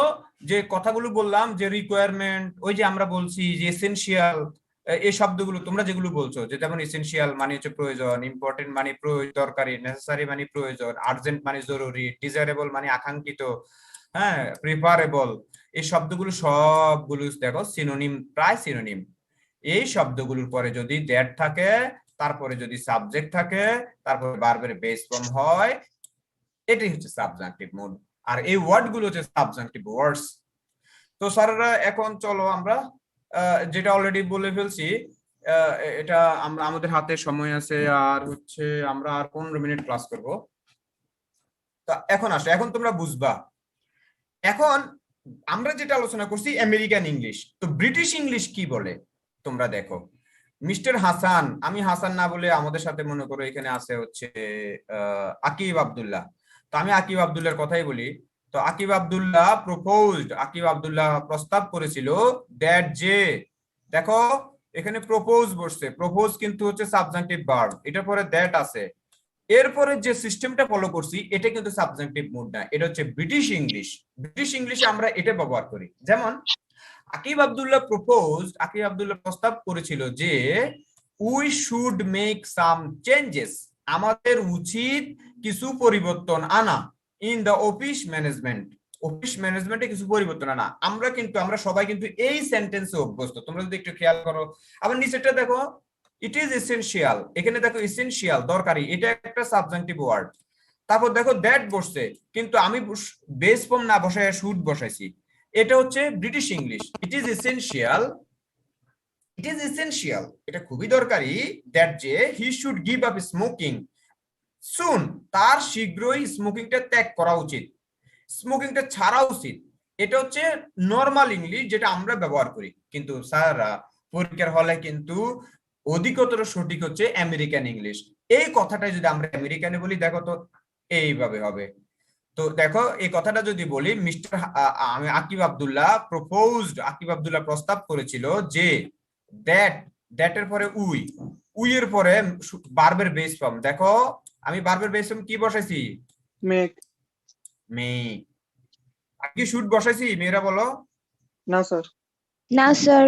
যে কথাগুলো বললাম, যে রিকোয়ারমেন্ট, ওই যে আমরা বলছি যে এসেনশিয়াল, এই শব্দগুলো তোমরা যেগুলো বলছো, যে যেমন এসেনশিয়াল মানে হচ্ছে প্রয়োজন, ইম্পর্টেন্ট মানে দরকারি, নেসেসারি মানে প্রয়োজন, আর্জেন্ট মানে জরুরি, ডিজায়ারেবল মানে আকাঙ্ক্ষিত, হ্যাঁ, প্রিফারেবল, এই শব্দগুলো সবগুলো দেখো সিনোনিম, প্রায় সিনোনিম। এই শব্দগুলোর পরে যদি দ্যাট থাকে, তারপরে যদি সাবজেক্ট থাকে, তারপরে ভার্বের বেস ফর্ম হয়, এটাই হচ্ছে সাবজাংটিভ মুড। আর এই ওয়ার্ড গুলো হচ্ছে সাবজাংটিভ ওয়ার্ডস। তো স্যারেরা এখন চলো আমরা যেটা অলরেডি বলে ফেলছি, এটা আমরা আমাদের হাতে সময় আছে, আর হচ্ছে আমরা আর 15 মিনিট ক্লাস করব। তো এখন আসো, এখন তোমরা বুঝবা। এখন আমরা যেটা আলোচনা করছি আমেরিকান ইংলিশ, তো ব্রিটিশ ইংলিশ কি বলে তোমরা দেখো। মিস্টার হাসান, আমি হাসান না বলে আমাদের সাথে মনে করো এখানে আছে হচ্ছে আকিব আব্দুল্লাহ, তো আমি আকিব আব্দুল্লাহর কথাই বলি। তো আকিব আব্দুল্লাহ আকিব আব্দুল্লাহ প্রস্তাব করেছিল দ্যাট, যে দেখো এখানে প্রপোজ বসছে, প্রপোজ কিন্তু হচ্ছে সাবজাংটিভ ভার্ব, এটার পরে দ্যাট আছে, এরপরে যে সিস্টেমটা ফলো করছি এটা কিন্তু সাবজাংটিভ মুড না, এটা হচ্ছে ব্রিটিশ ইংলিশ। ব্রিটিশ ইংলিশে আমরা এটা ব্যবহার করি। যেমন আকিব আব্দুল্লাহ প্রস্তাব করেছিল যে we should make some changes, আমাদের উচিত কিছু পরিবর্তন আনা, ইন দ্য অফিস ম্যানেজমেন্টে কিছু পরিবর্তন আনা। আমরা সবাই কিন্তু এই সেন্টেন্সে অভ্যস্ত, তোমরা যদি একটু খেয়াল করো। আবার নিচেরটা দেখো, ইট ইজ এসেনশিয়াল, এখানে দেখো এসেনশিয়াল দরকারি, এটা একটা সাবজেক্টিভ ওয়ার্ড। তারপর দেখো দ্যাট বসছে, কিন্তু আমি বেস ফর্ম না বসায় শুড বসাইছি, এটা হচ্ছে British English. It is essential, it is essential, এটা খুবই দরকারি দ্যাট যে he should give up smoking soon, তার শীঘ্রই স্মোকিংটা ত্যাগ করা উচিত, স্মোকিংটা ছাড়া উচিত। এটা হচ্ছে নর্মাল ইংলিশ যেটা আমরা ব্যবহার করি, কিন্তু স্যার পরীক্ষার হলে কিন্তু অধিকতর সঠিক হচ্ছে আমেরিকান ইংলিশ। এই কথাটা যদি আমরা আমেরিকানে বলি দেখো তো এইভাবে হবে। তো দেখো এই কথাটা যদি বলি, মিস্টার আকিব আব্দুল্লাহ প্রস্তাব করেছিল যে দ্যাট এর পরে উই এর পরে ভার্বের বেস ফর্ম, দেখো আমি ভার্বের বেস ফর্ম কি বসাইছি? মেক। মেক। কি শুড বসাইছি? মেয়েরা বলো। না স্যার। না স্যার।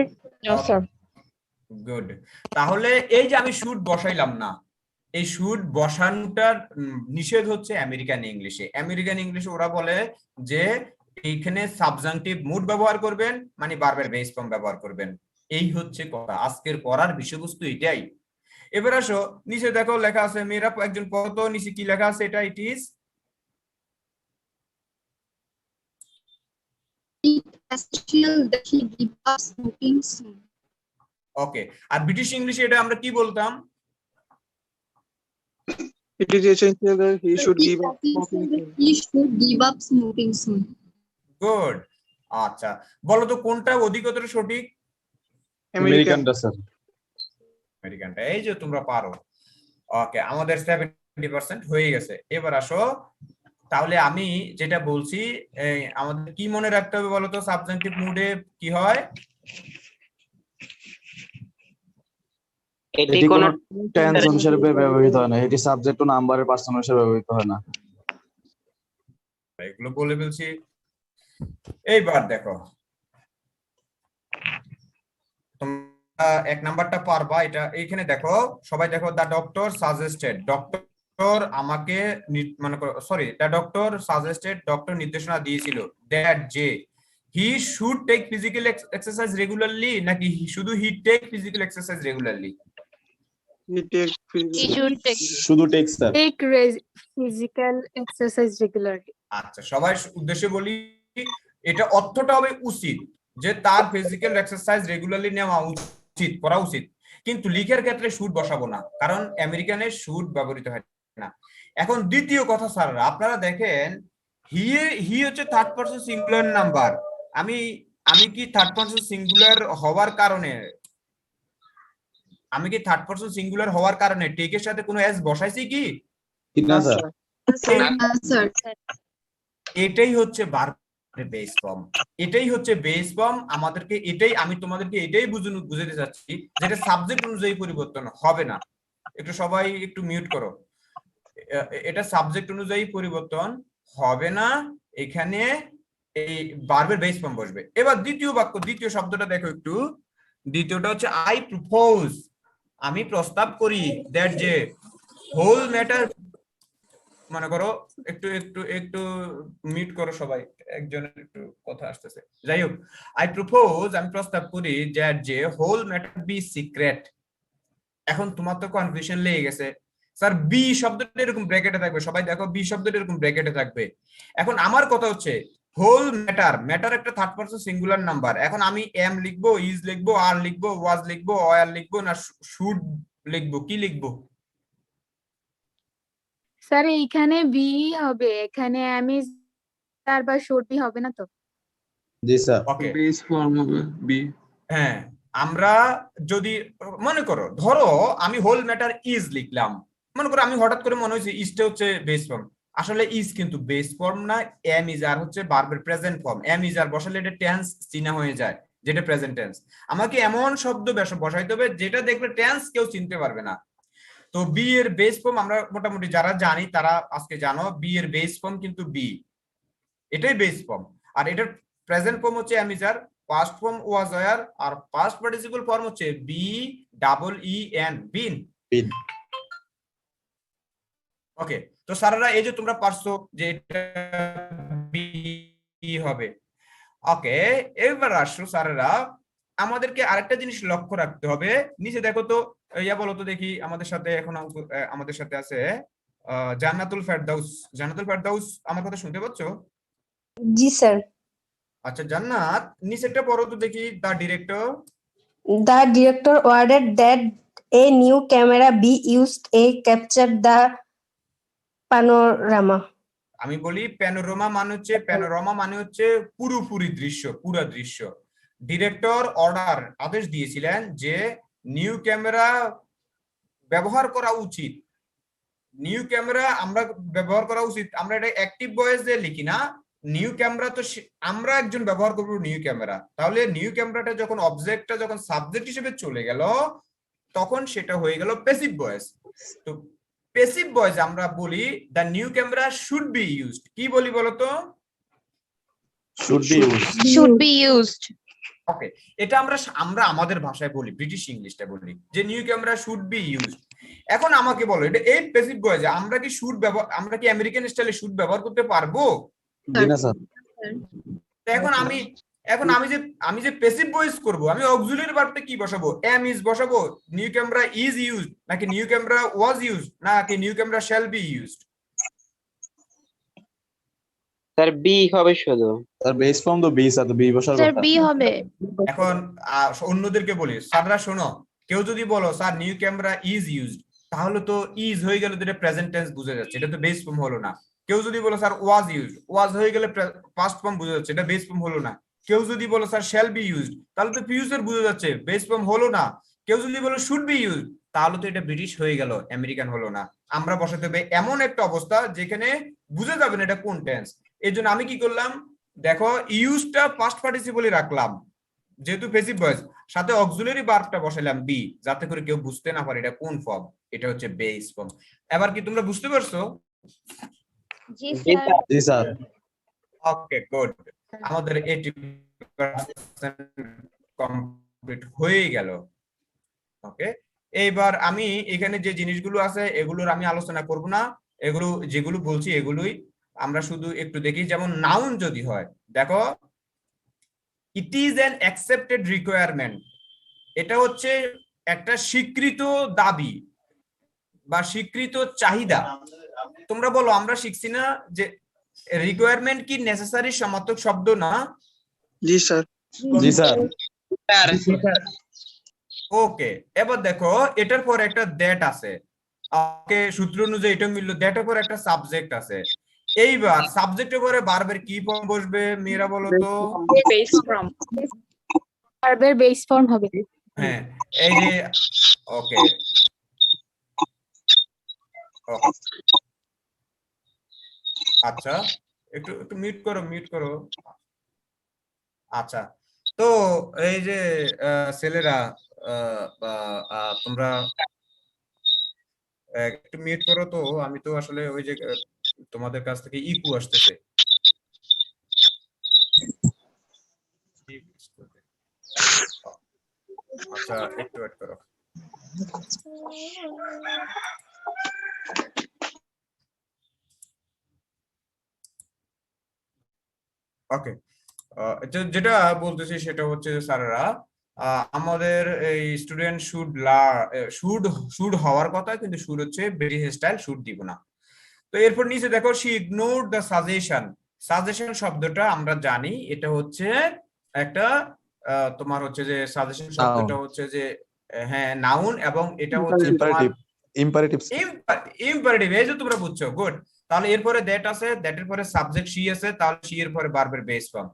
No, sir. গুড। তাহলে এই যে আমি শুড বসাইলাম না, এই শুড বসানোটার নিষেধ হচ্ছে আমেরিকান ইংলিশে। আমেরিকান ইংলিশে ওরা বলে যে এইখানে সাবজাংটিভ মুড ব্যবহার করবেন, মানে ভার্বের বেস ফর্ম ব্যবহার করবেন। এই হচ্ছে কথা, আজকের পড়ার বিষয়বস্তু এটাই। এবার আসো নিচে দেখো লেখা আছে, মেয়েরা একজন পড়তো, নিচে কি লেখা আছে এটা? It is essential that he give up smoking soon. Okay. আর ব্রিটিশ ইংলিশে এটা আমরা কি বলতাম? It is essential that he should It give is up essential smoking that soon. he should give up smoking soon. Good. আচ্ছা বলো তো কোনটা অধিকতর সঠিক? আমেরিকানটা স্যার। আমেরিকানটা। এই যে তোমরা পারো। ওকে, আমাদের 70% হয়ে গেছে। এবার আসো, তাহলে আমি যেটা বলছি আমাদের কি মনে রাখতে হবে বলো তো? সাবজেক্টিভ মুডে কি হয়? এটি এটি কোন কোনো টেন্স অনুসারে ব্যবহৃত হয় না, এটি সাবজেক্ট ও নাম্বারের পার্সন অনুসারে ব্যবহৃত হয় না। এগুলো বলে ফেলছি। এইবার দেখো তোমরা এক নাম্বারটা পারবা, এটা এইখানে দেখো সবাই দেখো, দ্য ডক্টর সাজেস্টেড, ডক্টর আমাকে মানে sorry the doctor suggested, doctor নির্দেশনা দিয়েছিল দ্যাট যে he should take physical exercise regularly, নাকি শুধু he take physical exercise regularly? He take He physical. should take. শুধু take sir. Take physical exercise regularly. আচ্ছা সবাই উদ্দেশ্যে বলি, এটা অর্থটা হবে উচিত, যে তার ফিজিক্যাল এক্সারসাইজ রেগুলারলি নেওয়া উচিত, করা উচিত। কিন্তু লিখার ক্ষেত্রে শুড বসাবো না, কারণ আমেরিকানে শুড ব্যবহৃত হয় না। এখন দ্বিতীয় কথা স্যার, আপনারা দেখেন হি হচ্ছে থার্ড পারসন সিঙ্গুলার নাম্বার। আমি কি থার্ড পারসন সিঙ্গুলার হওয়ার কারণে টেকের সাথে কোনো এস বসাইছি কি? না স্যার। Sir. এটাই হচ্ছে ভার্বের বেস ফর্ম, এটাই হচ্ছে বেস ফর্ম। আমাদেরকে এটাই, আমি তোমাদেরকে এটাই বুঝাতে চাচ্ছি, যেটা সাবজেক্ট অনুযায়ী পরিবর্তন হবে না। একটু সবাই একটু মিউট করো। এটা সাবজেক্ট অনুযায়ী পরিবর্তন হবে না, এখানে এই ভার্বের বেস ফর্ম বসবে। এবার দ্বিতীয় বাক্য, দ্বিতীয় শব্দটা দেখো একটু। দ্বিতীয়টা হচ্ছে আই প্রপোজ, আমি প্রস্তাব করি দ্যাট যে হোল ম্যাটার, মনে করো একটু একটু একটু মিউট করো সবাই, একজনের একটু কথা আসতেছে। যাই হোক, আই প্রপোজ, আমি প্রস্তাব করি দ্যাট যে হোল ম্যাটার বি সিক্রেট। এখন তোমার তো কনফিউশন লেগে গেছে, স্যার বি শব্দটা এরকম ব্র্যাকেটে থাকবে, সবাই দেখো বি শব্দটা এরকম ব্র্যাকেটে থাকবে। এখন আমার কথা হচ্ছে হোল ম্যাটার একটা থার্ড পারসন সিঙ্গুলার নাম্বার। এখন আমি এম লিখবো, ইজ লিখবো, আর লিখবো, ওয়াজ লিখবো, ওয়ার লিখবো, না শুড লিখবো, কি লিখবো? স্যার এইখানে বি হবে, এখানে আমি তার বা শুড বি হবে না তো? জি স্যার। ওকে, Base form হবে be. হ্যাঁ আমরা যদি মনে করো, ধরো আমি হোল ম্যাটার ইজ লিখলাম, মনে করো আমি হঠাৎ করে মনে হয়েছে ইজটা হচ্ছে বেস ফর্ম, আসলে ইজ কিন্তু বেস ফর্ম না, এম ইজ আর হচ্ছে ভার্বের প্রেজেন্ট ফর্ম। এম ইজ আর বসালে এটা টেন্স চিহ্ন হয়ে যায়, যেটা প্রেজেন্ট টেন্স। আমাকে এমন শব্দ বসাইতে হবে যেটা দেখবে টেন্স কেউ চিনতে পারবে না। তো বি এর বেস ফর্ম আমরা মোটামুটি যারা জানি তারা আজকে জানো, বি এর বেস ফর্ম কিন্তু বি, এটাই বেস ফর্ম। আর এটার প্রেজেন্ট ফর্ম হচ্ছে am is are, past form was were, আর পাস্ট পার্টিসিপল ফর্ম হচ্ছে B double E N, been. Been. Okay, তো স্যারেরা এই যে তোমরা পারছো যে এটা বি হবে। ওকে, এবার আসো স্যারেরা, আমাদেরকে আরেকটা জিনিস লক্ষ্য রাখতে হবে, নিচে দেখো তো, ইয়া বলো তো দেখি, আমাদের সাথে এখন আমাদের সাথে আছে জান্নাতুল ফেরদাউস। জান্নাতুল ফেরদাউস, আমার কথা শুনতে পাচ্ছ? জি স্যার। আচ্ছা জান্নাত, নিচেরটা পড়ো তো দেখি। The director ordered that a new camera be used to capture the panorama. আমি বলি প্যানোরামা মানে হচ্ছে পুরোপুরি দৃশ্য, পুরো দৃশ্য। ডিরেক্টর অর্ডার, আদেশ দিয়েছিলেন যে নিউ ক্যামেরা ব্যবহার করা উচিত। নিউ ক্যামেরা আমরা ব্যবহার করা উচিত, আমরা এটা অ্যাক্টিভ ভয়েস দিয়ে লিখি না। নিউ ক্যামেরা তো আমরা একজন ব্যবহার করবো নিউ ক্যামেরা, তাহলে নিউ ক্যামেরাটা যখন অবজেক্টটা যখন সাবজেক্ট হিসেবে চলে গেল তখন সেটা হয়ে গেল প্যাসিভ ভয়েস। তো প্যাসিভ ভয়েস আমরা বলি the new camera should be used. কি বলি বলতো? Should be used. ওকে, এটা আমরা আমাদের ভাষায় বলি, ব্রিটিশ ইংলিশটা বলি যে new camera should be used. এখন আমাকে বলো, এটা এই প্যাসিভ ভয়েস, আমরা কি শুড ব্যবহার, আমরা কি আমেরিকান স্টাইলে শুড ব্যবহার করতে পারবো? জি না স্যার। এখন আমি যে প্যাসিভ ভয়েস করব, আমি অক্সিলারি ভার্বটা কি বসাবো? এম ইজ বসাবো, নিউ ক্যামেরা ইজ ইউজড, নাকি নিউ ক্যামেরা ওয়াজ ইউজড, নাকি new camera shall be used? Sir be হবে শুধু। স্যার বেস ফর্ম তো বি, স্যার তো বি বসার স্যার কথা। বি হবে। এখন অন্যদেরকে বলি, স্যাররা শোনো, কেউ যদি বলো sir new camera is used, তাহলে তো ইজ হয়ে গেল, যেটা প্রেজেন্ট টেন্স বুঝা যাচ্ছে, এটা তো বেস ফর্ম হলো না। কেউ যদি বলো স্যার ওয়াজ ইউজড, ওয়াজ হয়ে গেলে পাস্ট ফর্ম বুঝা যাচ্ছে, এটা বেস ফর্ম হলো না। কেউ যদি বলো স্যার শ্যাল বি ইউজড, তাহলে তো ফিউচার বুঝা যাচ্ছে, বেস ফর্ম হলো না। কেউ যদি বলো শুড বি ইউজড, তাহলে তো এটা ব্রিটিশ হয়ে গেল, আমেরিকান হলো না। আমরা বসাতে হবে এমন একটা অবস্থা যেখানে বুঝে যাবে না এটা কোন টেন্স। এই জন্য আমি কি করলাম, দেখো ইউজটা পাস্ট পার্টিসিপলে রাখলাম যেহেতু প্যাসিভ ভয়েস, সাথে অক্সিলারি ভার্বটা বসাইলাম বি, যাতে করে কেউ বুঝতে না পারে এটা কোন ফর্ম, এটা হচ্ছে বেস ফর্ম। এবার কি তোমরা বুঝতে পারছো? জি স্যার। জি স্যার। ওকে গুড, আমাদের 80% কমপ্লিট হয়ে গেল। ওকে, এইবার আমি এখানে যে জিনিসগুলো আছে এগুলোর আমি আলোচনা করব না, এগুলো যেগুলো বলছি এগুলোই আমরা শুধু একটু দেখি। যেমন নাউন যদি হয়, দেখো it is an accepted requirement, এটা হচ্ছে একটা স্বীকৃত দাবি বা স্বীকৃত চাহিদা। তোমরা বলো, আমরা শিখছি না যে রিকোয়ারমেন্ট কি নেসেসারি সমার্থক শব্দ না? জি স্যার। জি স্যার। ওকে, এবার দেখো এটার পর একটা দ্যাট আছে, ওকে, সূত্র অনুযায়ী এটা মিললো, দ্যাটের পর একটা সাবজেক্ট আছে। এইবার সাবজেক্টের পরে ভার্বের কি ফর্ম বসবে মেয়েরা বলো তো? Base form. ভার্বের বেস ফর্ম হবে। হ্যাঁ, এই যে ওকে, আচ্ছা একটু একটু মিউট করো। আচ্ছা, তো এই যে ছেলেরা তোমরা একটু মিউট করো তো, আমি তো আসলে ওই যে তোমাদের কাছ থেকে ইকো আসতেছে। আচ্ছা একটু ওয়েট করো। ওকে, যেটা বলতেছি সেটা হচ্ছে স্যারেরা, আমাদের এই স্টুডেন্ট শুড হওয়ার কথা, কিন্তু শুড হচ্ছে ব্রিটিশ স্টাইল, শুড দিব না। তো এরপর নিচে দেখো, she ignored the suggestion. Suggestion শব্দটা আমরা জানি এটা হচ্ছে একটা তোমার হচ্ছে যে সাজেশন শব্দটা হচ্ছে যে হ্যাঁ নাউন, এবং এটা হচ্ছে ইম্পারেটিভ। এই যে তোমরা বুঝছো, গুড। তাহলে এরপরে দ্যাট আছে, দ্যাটের পরে সাবজেক্ট শি আছে, তাহলে শি এর পরে ভার্বের বেস ফর্ম।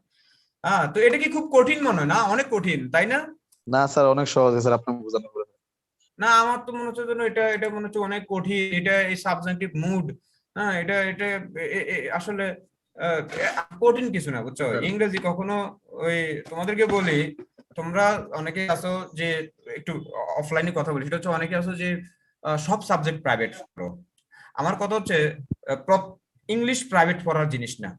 হ্যাঁ, তো এটা কি খুব কঠিন মনে হয় না? অনেক কঠিন তাই না? না স্যার, অনেক সহজ স্যার, আপনি বোঝানো পড়ে। না, আমার তো মনে হচ্ছে যেন এটা মনে হচ্ছে অনেক কঠিন। এটা এই সাবজেক্টিভ মুড, হ্যাঁ এটা আসলে কঠিন কিছু না, বুঝছো? ইংরেজি কখনো ওই তোমাদেরকে বলি, তোমরা অনেকে আছো যে একটু অফলাইনে কথা বলি, সেটা হচ্ছে অনেকে আছো যে সব সাবজেক্ট প্রাইভেট পড়ো। আমার কথা হচ্ছে ইংলিশ প্রাইভেট পড়ার জিনিস না,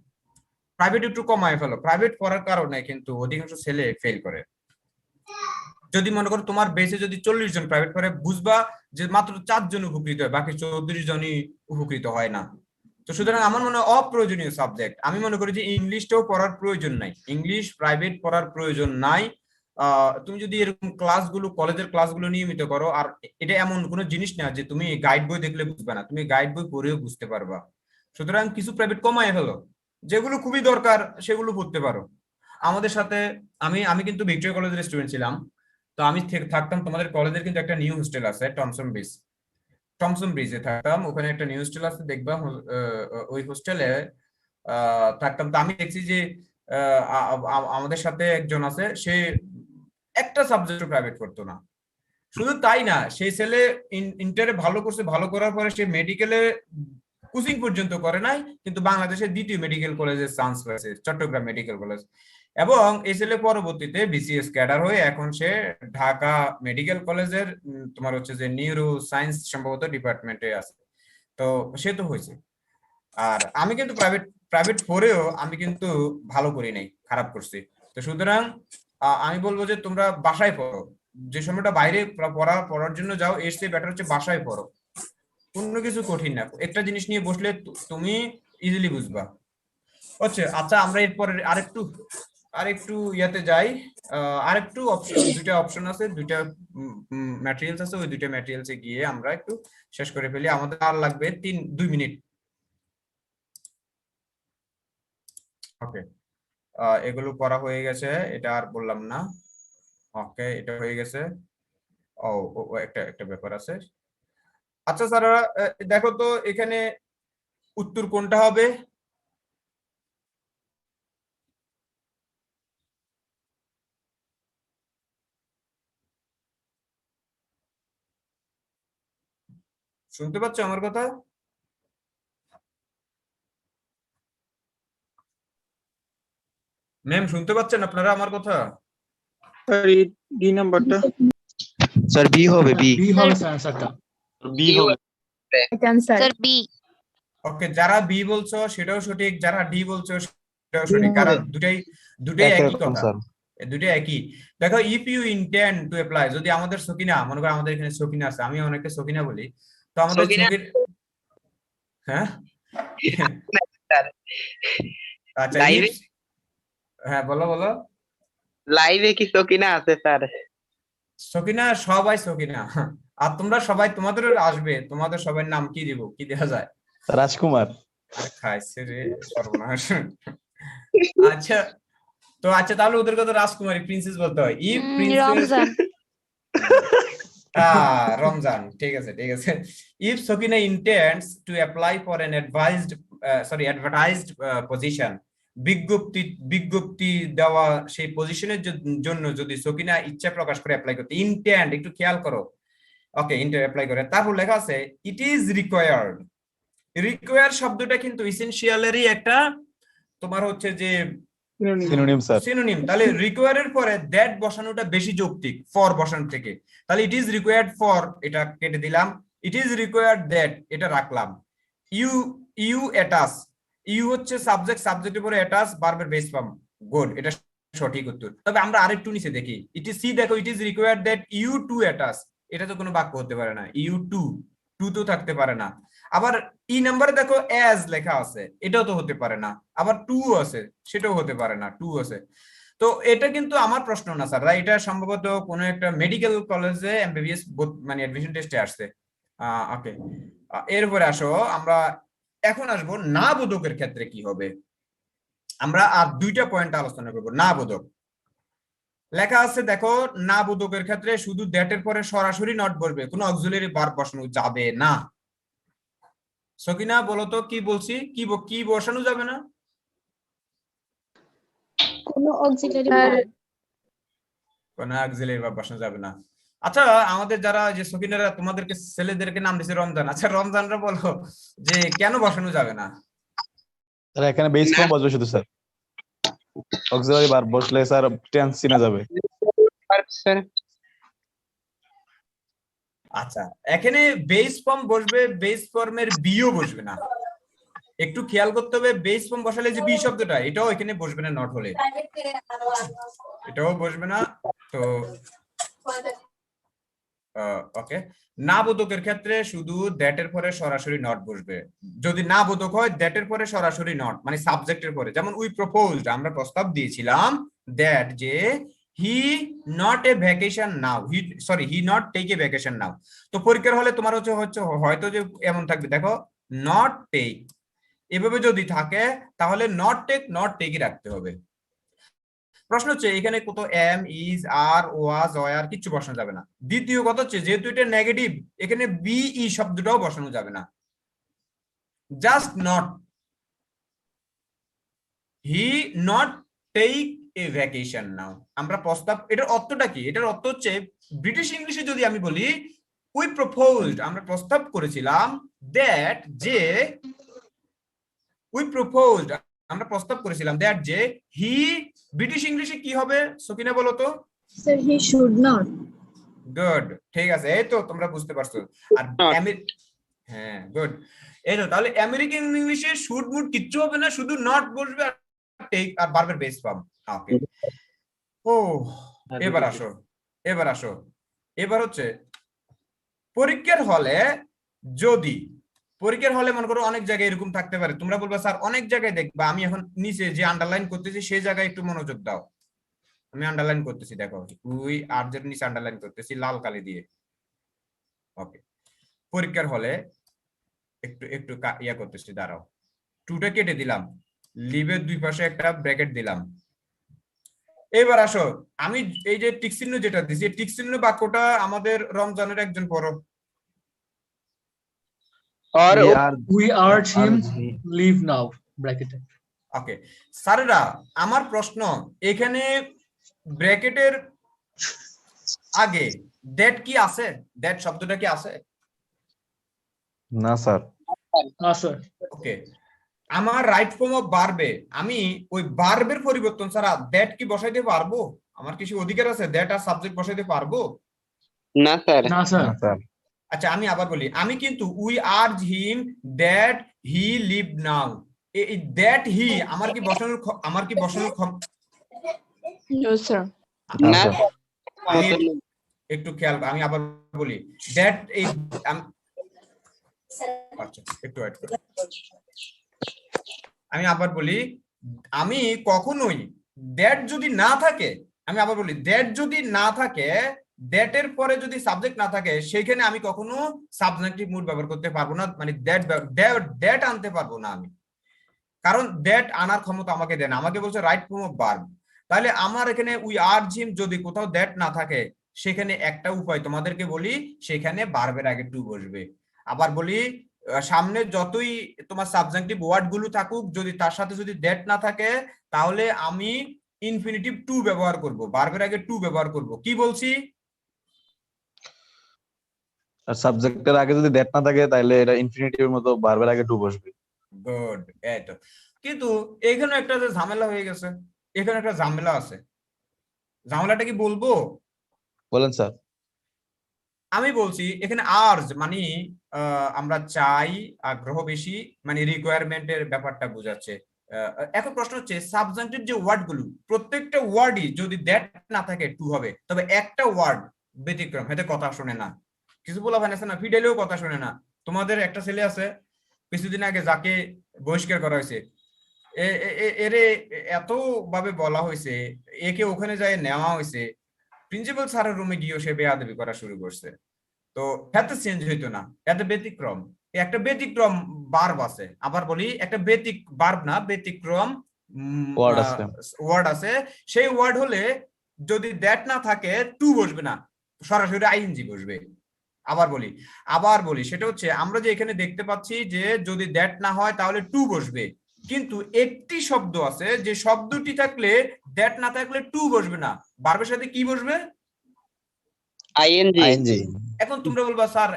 প্রাইভেট একটু কমায় ফেলো। প্রাইভেট পড়ার কারণে কিন্তু অধিকাংশ ছেলে ফেল করে। যদি মনে করো তোমার বেসে যদি 40 জন প্রাইভেট পড়ে, বুঝবা যে মাত্র 4 জন উপকৃত হয়, বাকি 34 জনই উপকৃত হয় না। তো সুতরাং আমার মনে হয় অপ্রয়োজনীয় সাবজেক্ট। আমি মনে করি যে ইংলিশটাও পড়ার প্রয়োজন নাই, ইংলিশ প্রাইভেট পড়ার প্রয়োজন নাই। তুমি যদি এরকম ক্লাসগুলো কলেজের ক্লাসগুলো নিয়মিত করো, আর এটা এমন কোনো জিনিস না যে তুমি গাইড বই দেখলে বুঝবে না, তুমি গাইড বই পড়েও বুঝতে পারবা। সুতরাং কিছু প্রাইভেট কমায় ফেলো, যেগুলো খুবই দরকার সেগুলো পড়তে পারো। আমাদের সাথে আমি কিন্তু ভিক্টোরিয়া কলেজের স্টুডেন্ট ছিলাম, তো আমি থাকতাম তোমাদের কলেজের কিন্তু একটা নিউ হোস্টেল আছে টমসন ব্রিজে থাকতাম, ওখানে একটা নিউ হোস্টেল আছে দেখবা, ওই হোস্টেলে থাকতাম। তো আমি দেখছি যে আমাদের সাথে একজন আছে, সে একটা সাবজেক্ট প্রাইভেট করতো না। শুধু তাই না, সেই ছেলে ইন্টারে ভালো করছে, ভালো করার পরে সে মেডিকেলে কোচিং পর্যন্ত করে নাই, কিন্তু বাংলাদেশের দ্বিতীয় মেডিকেল কলেজের চান্স পেয়েছে, চট্টগ্রাম মেডিকেল কলেজ। এবং এই ছেলে পরবর্তীতে বিসিএস ক্যাডার হয়ে এখন সে ঢাকা মেডিকেল কলেজের তোমার হচ্ছে যে নিউরো সায়েন্স সম্ভবত ডিপার্টমেন্টে আছে। তো সে তো হয়েছে। আর আমি কিন্তু প্রাইভেট পড়েও আমি কিন্তু ভালো করি নাই, খারাপ করছি। তো সুতরাং আমি বলবো যে তোমরা বাসায় পড়ো, যে সময়টা বাইরে পড়ার জন্য যাও, এর চেয়ে বেটার হচ্ছে বাসায় পড়ো। কোনো কিছু কঠিন না, একটা জিনিস নিয়ে বসলে তুমি ইজিলি বুঝবা। আচ্ছা আমরা এরপরে আরেকটু ইয়াতে যাই। আরেকটু দুইটা অপশন আছে, দুইটা ম্যাটেরিয়ালস আছে, ওই দুইটা ম্যাটেরিয়ালসে গিয়ে আমরা একটু শেষ করে ফেলি। আমাদের আর লাগবে 2 মিনিট। ওকে, এগুলো করা হয়ে গেছে, এটা আর বললাম না। ওকে, এটা হয়ে গেছে। একটা ব্যাপার আছে। আচ্ছা স্যার, দেখো তো এখানে উত্তর কোনটা হবে? শুনতে পাচ্ছ আমার কথা? ম্যাম শুনতে পাচ্ছেন আপনারা আমার কথা? স্যার ডি নাম্বারটা স্যার বি হবে, বি বি হবে স্যার, অ্যান্সারটা বি হবে। Right answer. Sir, B. ওকে, যারা বি বলছো সেটাও সঠিক, যারা ডি বলছো সেটাও সঠিক, কারণ দুটাই একই কথা, দুটাই একই। দেখো, if you intend to apply, যদি আমাদের সকিনা, মনে করো আমাদের এখানে সকিনা আছে, আমি অনেকে সকিনা বলি, তো আমাদের হ্যাঁ আচ্ছা, হ্যাঁ বলো লাইভে কি সকিনা আছে স্যার? সকিনা, সবাই সকিনা। আর তোমরা সবাই, তোমাদের আসবে, তোমাদের সবার নাম কি দিব, কি দেওয়া যায়? রাজকুমার। খাইছে রে সর্বনাশ। আচ্ছা তাহলে ওদেরকে তো রাজকুমারী, প্রিন্সেস বলতে হয়। If princess, Ramzan. রমজান, ঠিক আছে। If Sakina intends to apply for an advertised position, বিজ্ঞপ্তি দেওয়া সেই পজিশনের জন্য যদি সকিনা ইচ্ছা প্রকাশ করে অ্যাপ্লাই করতে, ইন্টেন্ড একটু খেয়াল করো। ওকে, ইন্টেন্ড অ্যাপ্লাই করে, তারপর লেখা আছে ইট ইজ রিকোয়ার্ড। রিকোয়ার শব্দটা কিন্তু এসেনশিয়ালেরই একটা তোমার হচ্ছে যে সিনোনিম স্যার, সিনোনিম। তাহলে রিকোয়ারের পরে দ্যাট বসানোটা বেশি যৌক্তিক ফর বসানো থেকে। তাহলে ইট ইজ রিকোয়ার্ড ফর, এটা কেটে দিলাম, ইট ইজ রিকোয়ার্ড দ্যাট এটা রাখলাম। ইউ অ্যাটাচ, ইউ হচ্ছে সাবজেক্ট, সাবজেক্টের পরে অ্যাটাচ ভার্বের বেস ফর্ম, গুড, এটা সঠিক উত্তর। তবে আমরা আরেকটু নিচে দেখি, ইট ইজ সি, দেখো it is required that you to attach, এটা তো কোনো বাক্য হতে পারে না, ইউ টু তো থাকতে পারে না। আবার ই নাম্বারে দেখো অ্যাজ লেখা আছে, এটাও তো হতে পারে না। আবার টু আছে, সেটাও হতে পারে না, টু আছে। তো এটা কিন্তু আমার প্রশ্ন না স্যার, এটা সম্ভবত কোনো একটা মেডিকেল কলেজে এমবিবিএস মানে অ্যাডমিশন টেস্টে আসছে। ওকে, এরপরে আসো, আমরা এখন আসবো না বোধকের ক্ষেত্রে কি হবে। আমরা আর দুইটা পয়েন্ট আলোচনা করবো। না বোধক লেখা আছে, দেখো না বোধকের ক্ষেত্রে শুধু দ্যাটের পরে সরাসরি নট বলবে, কোনো অক্সিলারি ভার্ব বসানো যাবে না। সকিনা বলো তো কি বলছি, কি বসানো যাবে না? কোনো অক্সিলারি কোনো অক্সিলারি ভার্ব বসানো যাবে না। আচ্ছা, আমাদের যারা যে সকিনারা তোমাদেরকে ছেলেদেরকে নাম দিছে রমজান, আচ্ছা রমজানরা বলো যে কেন বসানো যাবে না? স্যার এখানে বেস ফর্ম বসবে শুধু স্যার, অক্সিলারি ভার্ব বসলে স্যার টেন্স চিনা যাবে। আচ্ছা, এখানে বেস ফর্ম বসবে, বেস ফর্মের বিও বসবে না, একটু খেয়াল করতে হবে। বেস ফর্ম বসালে যে বি শব্দটা, এটাও এখানে বসবে না, নট হলে এটাও বসবে না। তো ওকে, না বোধকের ক্ষেত্রে শুধু দ্যাটের পরে সরাসরি নট বসবে। যদি না বোধক হয় দ্যাটের পরে সরাসরি নট, মানে সাবজেক্টের পরে, যেমন উই প্রপোজড, আমরা প্রস্তাব দিয়েছিলাম, দ্যাট যে he not a vacation now, he not take a vacation now. তো পরীক্ষার হলে তোমার হচ্ছে হয়তো যে এমন থাকবে, দেখো নট টেক, এভাবে যদি থাকে তাহলে নট টেকই রাখতে হবে। প্রশ্ন হচ্ছে এখানে কত am, is, are, was, were কিচ্ছু বসানো যাবে না। দ্বিতীয় কথা হচ্ছে যেহেতু এটা নেগেটিভ, এখানে বিই শব্দটাও বসানো যাবে না, just not. He not take a vacation now, আমরা প্রস্তাব, এটার অর্থটা কি? এটার অর্থ হচ্ছে ব্রিটিশ ইংলিশে যদি আমি বলি উই প্রপোজড, আমরা প্রস্তাব করেছিলাম, দ্যাট যে উই প্রপোজড, আমরা প্রস্তাব করেছিলাম, দ্যাট যে হি, ব্রিটিশ ইংলিশে কি হবে সকিনা বলো তো? Sir he should not. Good, ঠিক আছে, এই তো তোমরা বুঝতে পারছো। আর হ্যাঁ গুড, এই তো তাহলে আমেরিকান ইংলিশে শুড মুড কিচ্ছু হবে না, শুধু নট বসবে আর টেক আর ভার্বের বেস ফর্ম। ওকে, ও এবার আসো, এবার হচ্ছে পরীক্ষার হলে, যদি পরীক্ষার হলে মনে করো অনেক জায়গায় এরকম থাকতে পারে, তোমরা বলবে স্যার অনেক জায়গায় দেখবা, আমি এখন নিচে যে আন্ডারলাইন করতেছি সেই জায়গায় একটু মনোযোগ দাও। আমি আন্ডারলাইন করতেছি, দেখো উই আর এর নিচে আন্ডারলাইন করতেছি লাল কালি দিয়ে। ওকে, পরীক্ষার হলে একটু একটু ইয়া করতেছি, দাঁড়াও, টুটা কেটে দিলাম, লিভের দুই পাশে একটা ব্র্যাকেট দিলাম। এবার আসো, আমি এই যে টিক চিহ্ন যেটা দিছি, টিক চিহ্ন বাক্যটা আমাদের রমজানের একজন পড়ো। और We urge him leave now ব্র্যাকেটে। ওকে স্যারেরা, আমার প্রশ্ন এখানে ব্র্যাকেটের আগে দ্যাট কি আছে? দ্যাট শব্দটা কি আছে? না স্যার। না স্যার। ওকে, আমার রাইট ফর্ম অফ ভার্বে আমি ওই ভার্বের পরিবর্তন ছাড়া দ্যাট কি বসাইতে পারবো? আমার কিছু অধিকার আছে দ্যাট আর সাবজেক্ট বসাইতে পারবো? ना सर। না স্যার। আচ্ছা আমি আবার বলি, আমি কিন্তু we urge him that he leave now, এই দ্যাট হি আমার কি বসানোর No, sir. ना একটু খেয়াল, আমি আবার বলি দ্যাট এই আচ্ছা একটু ওয়েট করো, আমি আবার বলি, আমি কখনোই দ্যাট যদি না থাকে, আমি আবার বলি দ্যাট যদি না থাকে, দ্যাট এর পরে যদি সাবজেক্ট না থাকে, সেখানে আমি কখনো সাবজেক্টিভ মুড ব্যবহার করতে পারবো না, মানে দ্যাট আনতে পারবো না আমি, কারণ দ্যাট আনার ক্ষমতা আমাকে দেন, আমাকে বলছে রাইট ফর্ম অফ ভার্ব। তাহলে আমার এখানে উই আর্জ হিম যদি কোথাও দ্যাট না থাকে, সেখানে একটা উপায় তোমাদেরকে বলি, সেখানে ভার্বের আগে টু বসবে। আবার বলি, সামনে যতই তোমার সাবজেক্টিভ ওয়ার্ড গুলো থাকুক, যদি তার সাথে যদি দ্যাট না থাকে, তাহলে আমি ইনফিনিটিভ টু ব্যবহার করব, ভার্বের আগে টু ব্যবহার করব। কি বলছি? আর সাবজেক্টের আগে যদি দ্যাট না থাকে তাহলে এটা ইনফিনিটিভের মতো ভার্বের আগে টু বসবে। গুড, এই তো। কিন্তু এখানে একটা যে ঝামেলা হয়ে গেছে, এখানে একটা ঝামেলা আছে। ঝামেলাটা কি বলবো? বলেন স্যার। আমি বলছি এখানে আর্জ মানে আমরা চাই, আগ্রহ বেশি, মানে রিকোয়ারমেন্টের ব্যাপারটা বোঝাচ্ছে। এখন প্রশ্ন হচ্ছে সাবজেক্টের যে ওয়ার্ড গুলো, প্রত্যেকটা ওয়ার্ডই যদি দ্যাট না থাকে টু হবে, তবে একটা ওয়ার্ড ব্যতিক্রম, এতে কথা শুনে না, কিছু বলা হয় না, ফিডেলেও কথা শুনে না। তোমাদের একটা ছেলে আছে কিছুদিন আগে, যাকে বহিষ্কার করা হয়েছে, এরে এত ভাবে বলা হয়েছে, একে ওখানে যায় নেওয়া হয়েছে, প্রিন্সিপাল স্যারের রুমে গিয়েও সে বেয়াদবি করা শুরু করছে। তো এত চেঞ্জ হইতো না, এত ব্যতিক্রম, একটা ব্যতিক্রম ভার্ব আছে। আবার বলি একটা ভার্ব না, ব্যতিক্রম ওয়ার্ড আছে। সেই ওয়ার্ড হলে যদি দ্যাট না থাকে টু বসবে না, সরাসরি আইএনজি বসবে। আবার বলি সেটা হচ্ছে, আমরা যে এখানে দেখতে পাচ্ছি যে যদি দ্যাট না হয় তাহলে টু বসবে, কিন্তু একটি শব্দ আছে যে শব্দটি থাকলে দ্যাট না থাকলে টু বসবে না, ভার্বের সাথে কি বসবে? আইএনজি। এখন তোমরা বলবা স্যার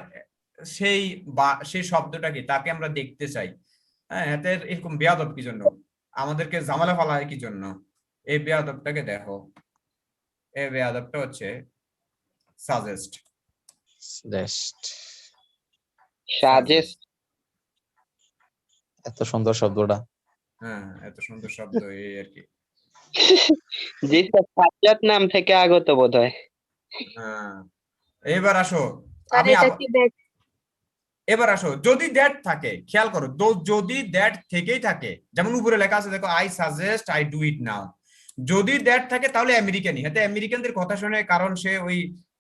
সেই শব্দটা কি, তাকে আমরা দেখতে চাই। হ্যাঁ, এতে এরকম বেয়াদব কি জন্য, আমাদেরকে ঝামেলা ফেলা হয় কি জন্য? এই বেয়াদবটাকে দেখো, এই বেয়াদবটা হচ্ছে সাজেস্ট। এত সুন্দর শব্দটা। হ্যাঁ, এত সুন্দর শব্দ, এই আর কি। জি স্যার, সাজ্জাদ নাম থেকে আগত বোধহয়। হ্যাঁ, এবার আসো, যদি দ্যাট থাকে, খেয়াল করো, যদি দ্যাট থেকেই থাকে, যেমন উপরে লেখা আছে দেখো, I suggest I do it now, যদি দ্যাট থাকে তাহলে আমেরিকানই, হাতে আমেরিকানদের কথা শুনে, কারণ সে ওই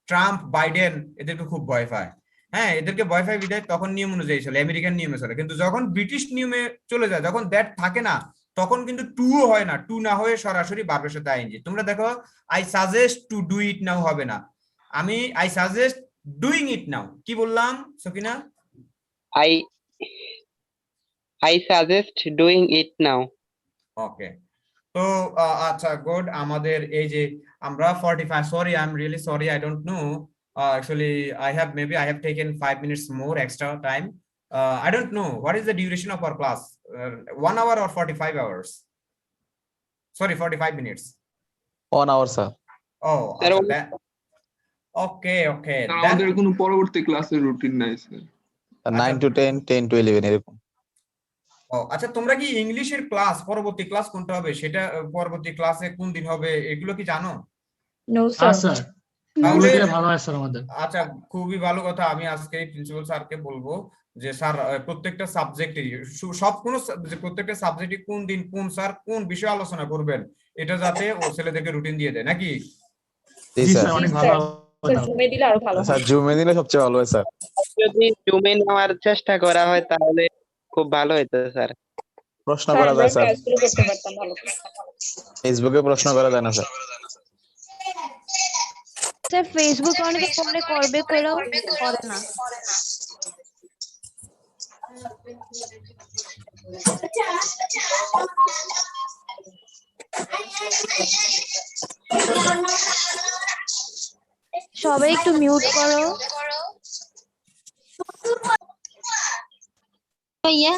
ট্রাম্প বাইডেন এদেরকে খুব ভয় পায়। হ্যাঁ, এদেরকে ভয় পায় বিদায় তখন নিয়ম অনুযায়ী চলে, আমেরিকান নিয়মে চলে। কিন্তু যখন ব্রিটিশ নিয়মে চলে যায়, যখন দ্যাট থাকে না, তখন কিন্তু টু হয় না, টু না হয়ে সরাসরি ভার্বের সাথে আইএনজি। তোমরা দেখো I suggest to do it now হবে না, আমি I suggest doing it now. কি বললাম Sakina? I I suggest doing it now. ওকে, তো আচ্ছা গুড। আমাদের এই যে আমরা 45, sorry I am really sorry, I don't know, actually I have taken 5 minutes more extra time. I don't know what is the duration of our class, 1 hour or 45 hours? Sorry, 45 minutes. 1 hour sir. Oh, Sir, okay. আমাদের কোনো পরবর্তী ক্লাসের routine নাই sir. 9 to 10, 10 to 11 এরকম। ও আচ্ছা, তোমরা কি ইংলিশের ক্লাস পরবর্তী ক্লাস কোনটা হবে, সেটা পরবর্তী ক্লাসে কোন দিন হবে এগুলো কি জানো? No, হ্যাঁ sir. স্যার, তাহলে বলে দিলে ভালো হয় স্যার আমাদের। আচ্ছা, খুবই ভালো কথা। আমি আজকে প্রিন্সিপাল স্যারকে বলবো যে স্যার প্রত্যেকটা সাবজেক্টে প্রত্যেকটা সাবজেক্টে কোন দিন কোন স্যার কোন বিষয়ে আলোচনা করবেন, এটা যাতে ও ছেলেদেরকে রুটিন দিয়ে দেয় নাকি? জি জি স্যার। স্যার, অনেক জি, ভালো স্যার। হবে। জুমে দিলে আরো ভালো স্যার হয়। জুমে দিলে সবচেয়ে ভালো হয় স্যার। যদি জুমে নেওয়ার চেষ্টা করা হয় তাহলে খুব ভালো হতো স্যার। প্রশ্ন স্যার, করা আমরা যায় স্যার, ক্লাসগুলো করতে পারতাম ভালো করে। ফেসবুকে প্রশ্ন করা যায় না স্যার। স্যার ফেসবুকে অনেকে ফোনে করবে কইরাও করে না। সবাই একটু মিউট করো। ভাইয়া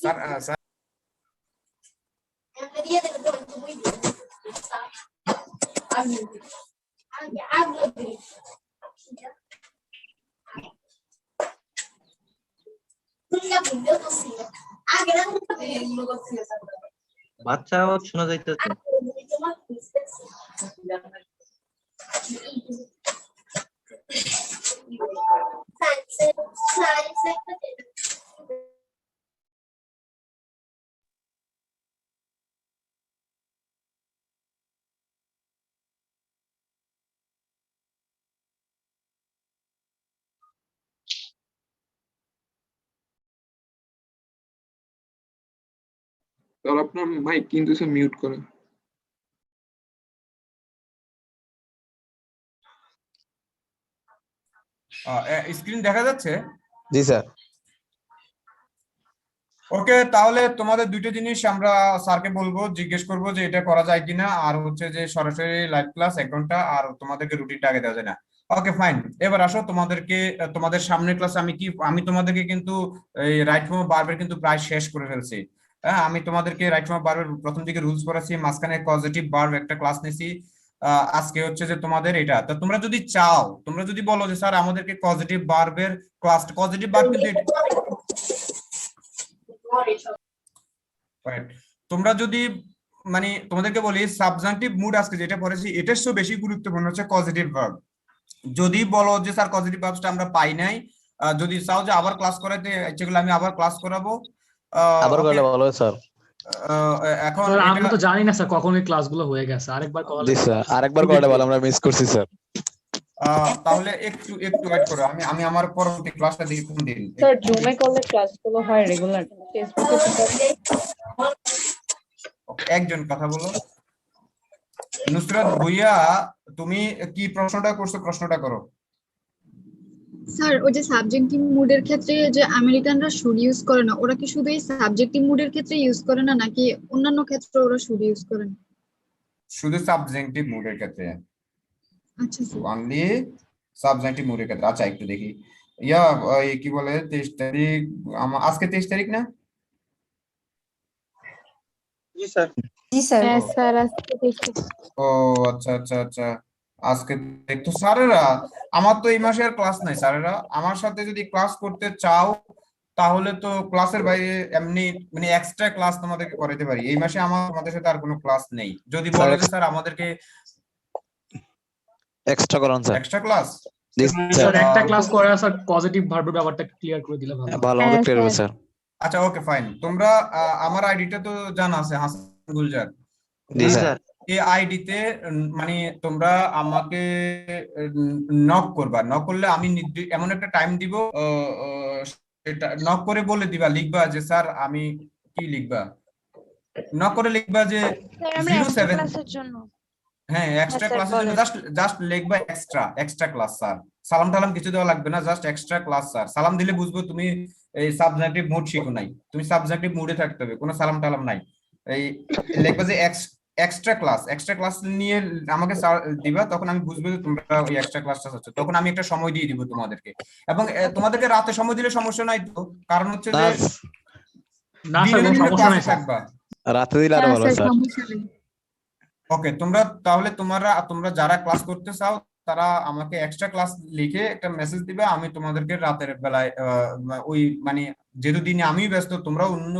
স্যার বাচ্চা আওয়াজ শোনা যাইতেছে। স্যার আপনার মাইক কিন্তু স্যার মিউট করে। স্ক্রিন দেখা যাচ্ছে? জি স্যার। ওকে, তাহলে তোমাদের দুইটা জিনিস আমরা স্যারকে বলবো, জিজ্ঞেস করবো যে এটা করা যায় কিনা, আর হচ্ছে যে সরাসরি লাইভ ক্লাস 1 ঘন্টা, আর তোমাদেরকে রুটিনটা আগে দেওয়া যায় না। ওকে ফাইন, এবার আসো তোমাদের সামনের ক্লাসে আমি তোমাদেরকে কিন্তু এই রাইট ফর্ম অফ ভার্বের কিন্তু প্রায় শেষ করে ফেলছি। হ্যাঁ, আমি তোমাদেরকে রাইট ফর্ম অফ ভার্বের প্রথম দিকে রুলস করাচ্ছি, মাঝখানে পজিটিভ ভার্ব একটা ক্লাস নিছি। আজকে হচ্ছে যে তোমাদের এটা, তো তোমরা যদি চাও, তোমরা যদি বলো যে স্যার আমাদেরকে পজিটিভ ভার্বের ক্লাস, পজিটিভ ভার্ব কিন্তু Right. তোমরা যদি মানে তোমাদেরকে বলি সাবজেক্টিভ মুড আজকে যেটা পড়েছি এটার চেয়ে বেশি গুরুত্বপূর্ণ হচ্ছে পজিটিভ ভার্ব। যদি বলো যে স্যার পজিটিভ ভার্বসটা আমরা পাই নাই, যদি চাও যে আবার ক্লাস করাতে যেগুলো আমি আবার ক্লাস করাবো, আবার করলে ভালো হয় স্যার। এখন স্যার আমরা তো জানি না স্যার কখন এই ক্লাসগুলো হয়ে গেছে, আরেকবার কল। জি স্যার, আরেকবার করলে ভালো, আমরা মিস করছি স্যার। তাহলে একটু ওয়েট করো, আমি আমার পরবর্তী ক্লাসটা দেখি কোন দিন। স্যার জুমে করলে ক্লাসগুলো হয় রেগুলার, ফেসবুকে একজন কথা বলো। নুসরাত ভুইয়া, তুমি কি প্রশ্নটা করছো, প্রশ্নটা করো। স্যার ওই যে সাবজেক্টিভ মুডের ক্ষেত্রে যে আমেরিকানরা শুড ইউজ করে না, ওরা কি শুধু এই সাবজেক্টিভ মুডের ক্ষেত্রে ইউজ করে না নাকি অন্যান্য ক্ষেত্রে ওরা শুড ইউজ করে না? শুধু সাবজেক্টিভ মুডের ক্ষেত্রে, আচ্ছা স্যার। অনলি সাবজেক্টিভ মুডের ক্ষেত্রে। আচ্ছা একটু দেখি, ওই কি বলে 23 তারিখ, আজকে 23 তারিখ না? জি স্যার। জি স্যার। হ্যাঁ স্যার আজকে দেখি। ও আচ্ছা, আজকে দেখতো স্যারেরা, আমার তো এই মাসে আর ক্লাস নাই। স্যারেরা আমার সাথে যদি ক্লাস করতে চাও তাহলে তো ক্লাসের বাইরে এমনি মানে এক্সট্রা ক্লাস তোমাদেরকে করাতে পারি। এই মাসে আমার তোমাদের সাথে আর কোনো ক্লাস নেই। যদি বলো যে স্যার আমাদেরকে এক্সট্রা করান স্যার। এক্সট্রা ক্লাস, জি স্যার স্যার একটা ক্লাস করে স্যার পজিটিভ ভার্বের ব্যাপারটা ক্লিয়ার করে দিলে ভালো হয়। ভালো মতো ক্লিয়ার হবে স্যার। আচ্ছা ওকে ফাইন, তোমরা আমার আইডিটা তো জানা আছে, হাসান গুলজার। জি জি স্যার। স্যার। এই আইডিতে মানে তোমরা আমাকে নক করবা, নক করলে আমি এমন একটা টাইম দিব, সেটা নক করে বলে দিবা, লিখবা যে স্যার আমি কি লিখবা, নক করে লিখবা যে স্যার আমরা এক্সট্রা 07 ক্লাসের জন্য। হ্যাঁ এক্সট্রা স্যার, ক্লাসের জন্য বলেন। জাস্ট লিখবা এক্সট্রা ক্লাস স্যার, সালাম টালাম কিছু দেওয়া লাগবে না, জাস্ট এক্সট্রা ক্লাস স্যার। সালাম দিলে বুঝবো তুমি এই সাবজেক্টিভ মুড শিখো নাই, তুমি সাবজেক্টিভ মুডে থাকতে হবে, কোনো সালাম টালাম নাই। এই লিখবা যে এক্সট্রা ক্লাস নিয়ে আমাকে দিবা, তখন আমি বুঝবো যে তোমরা ওই এক্সট্রা ক্লাসটা হচ্ছে, তখন আমি একটা সময় দিয়ে দিব তোমাদেরকে। এবং তোমাদেরকে রাতে সময় দিলে সমস্যা নাই তো, কারণ হচ্ছে যে না স্যার দিনে কোনো দিনে সমস্যা নাই ক্লাসে স্যার। থাকবা। রাতে দিলে আরো ভালো স্যার। ওকে, তাহলে তোমরা যারা ক্লাস করতে চাও তারা আমাকে এক্সট্রা ক্লাস লিখে একটা মেসেজ দিবে, আমি তোমাদেরকে রাতের বেলায় ওই মানে যেহেতু দিনে আমি ব্যস্ত, তোমরা অন্য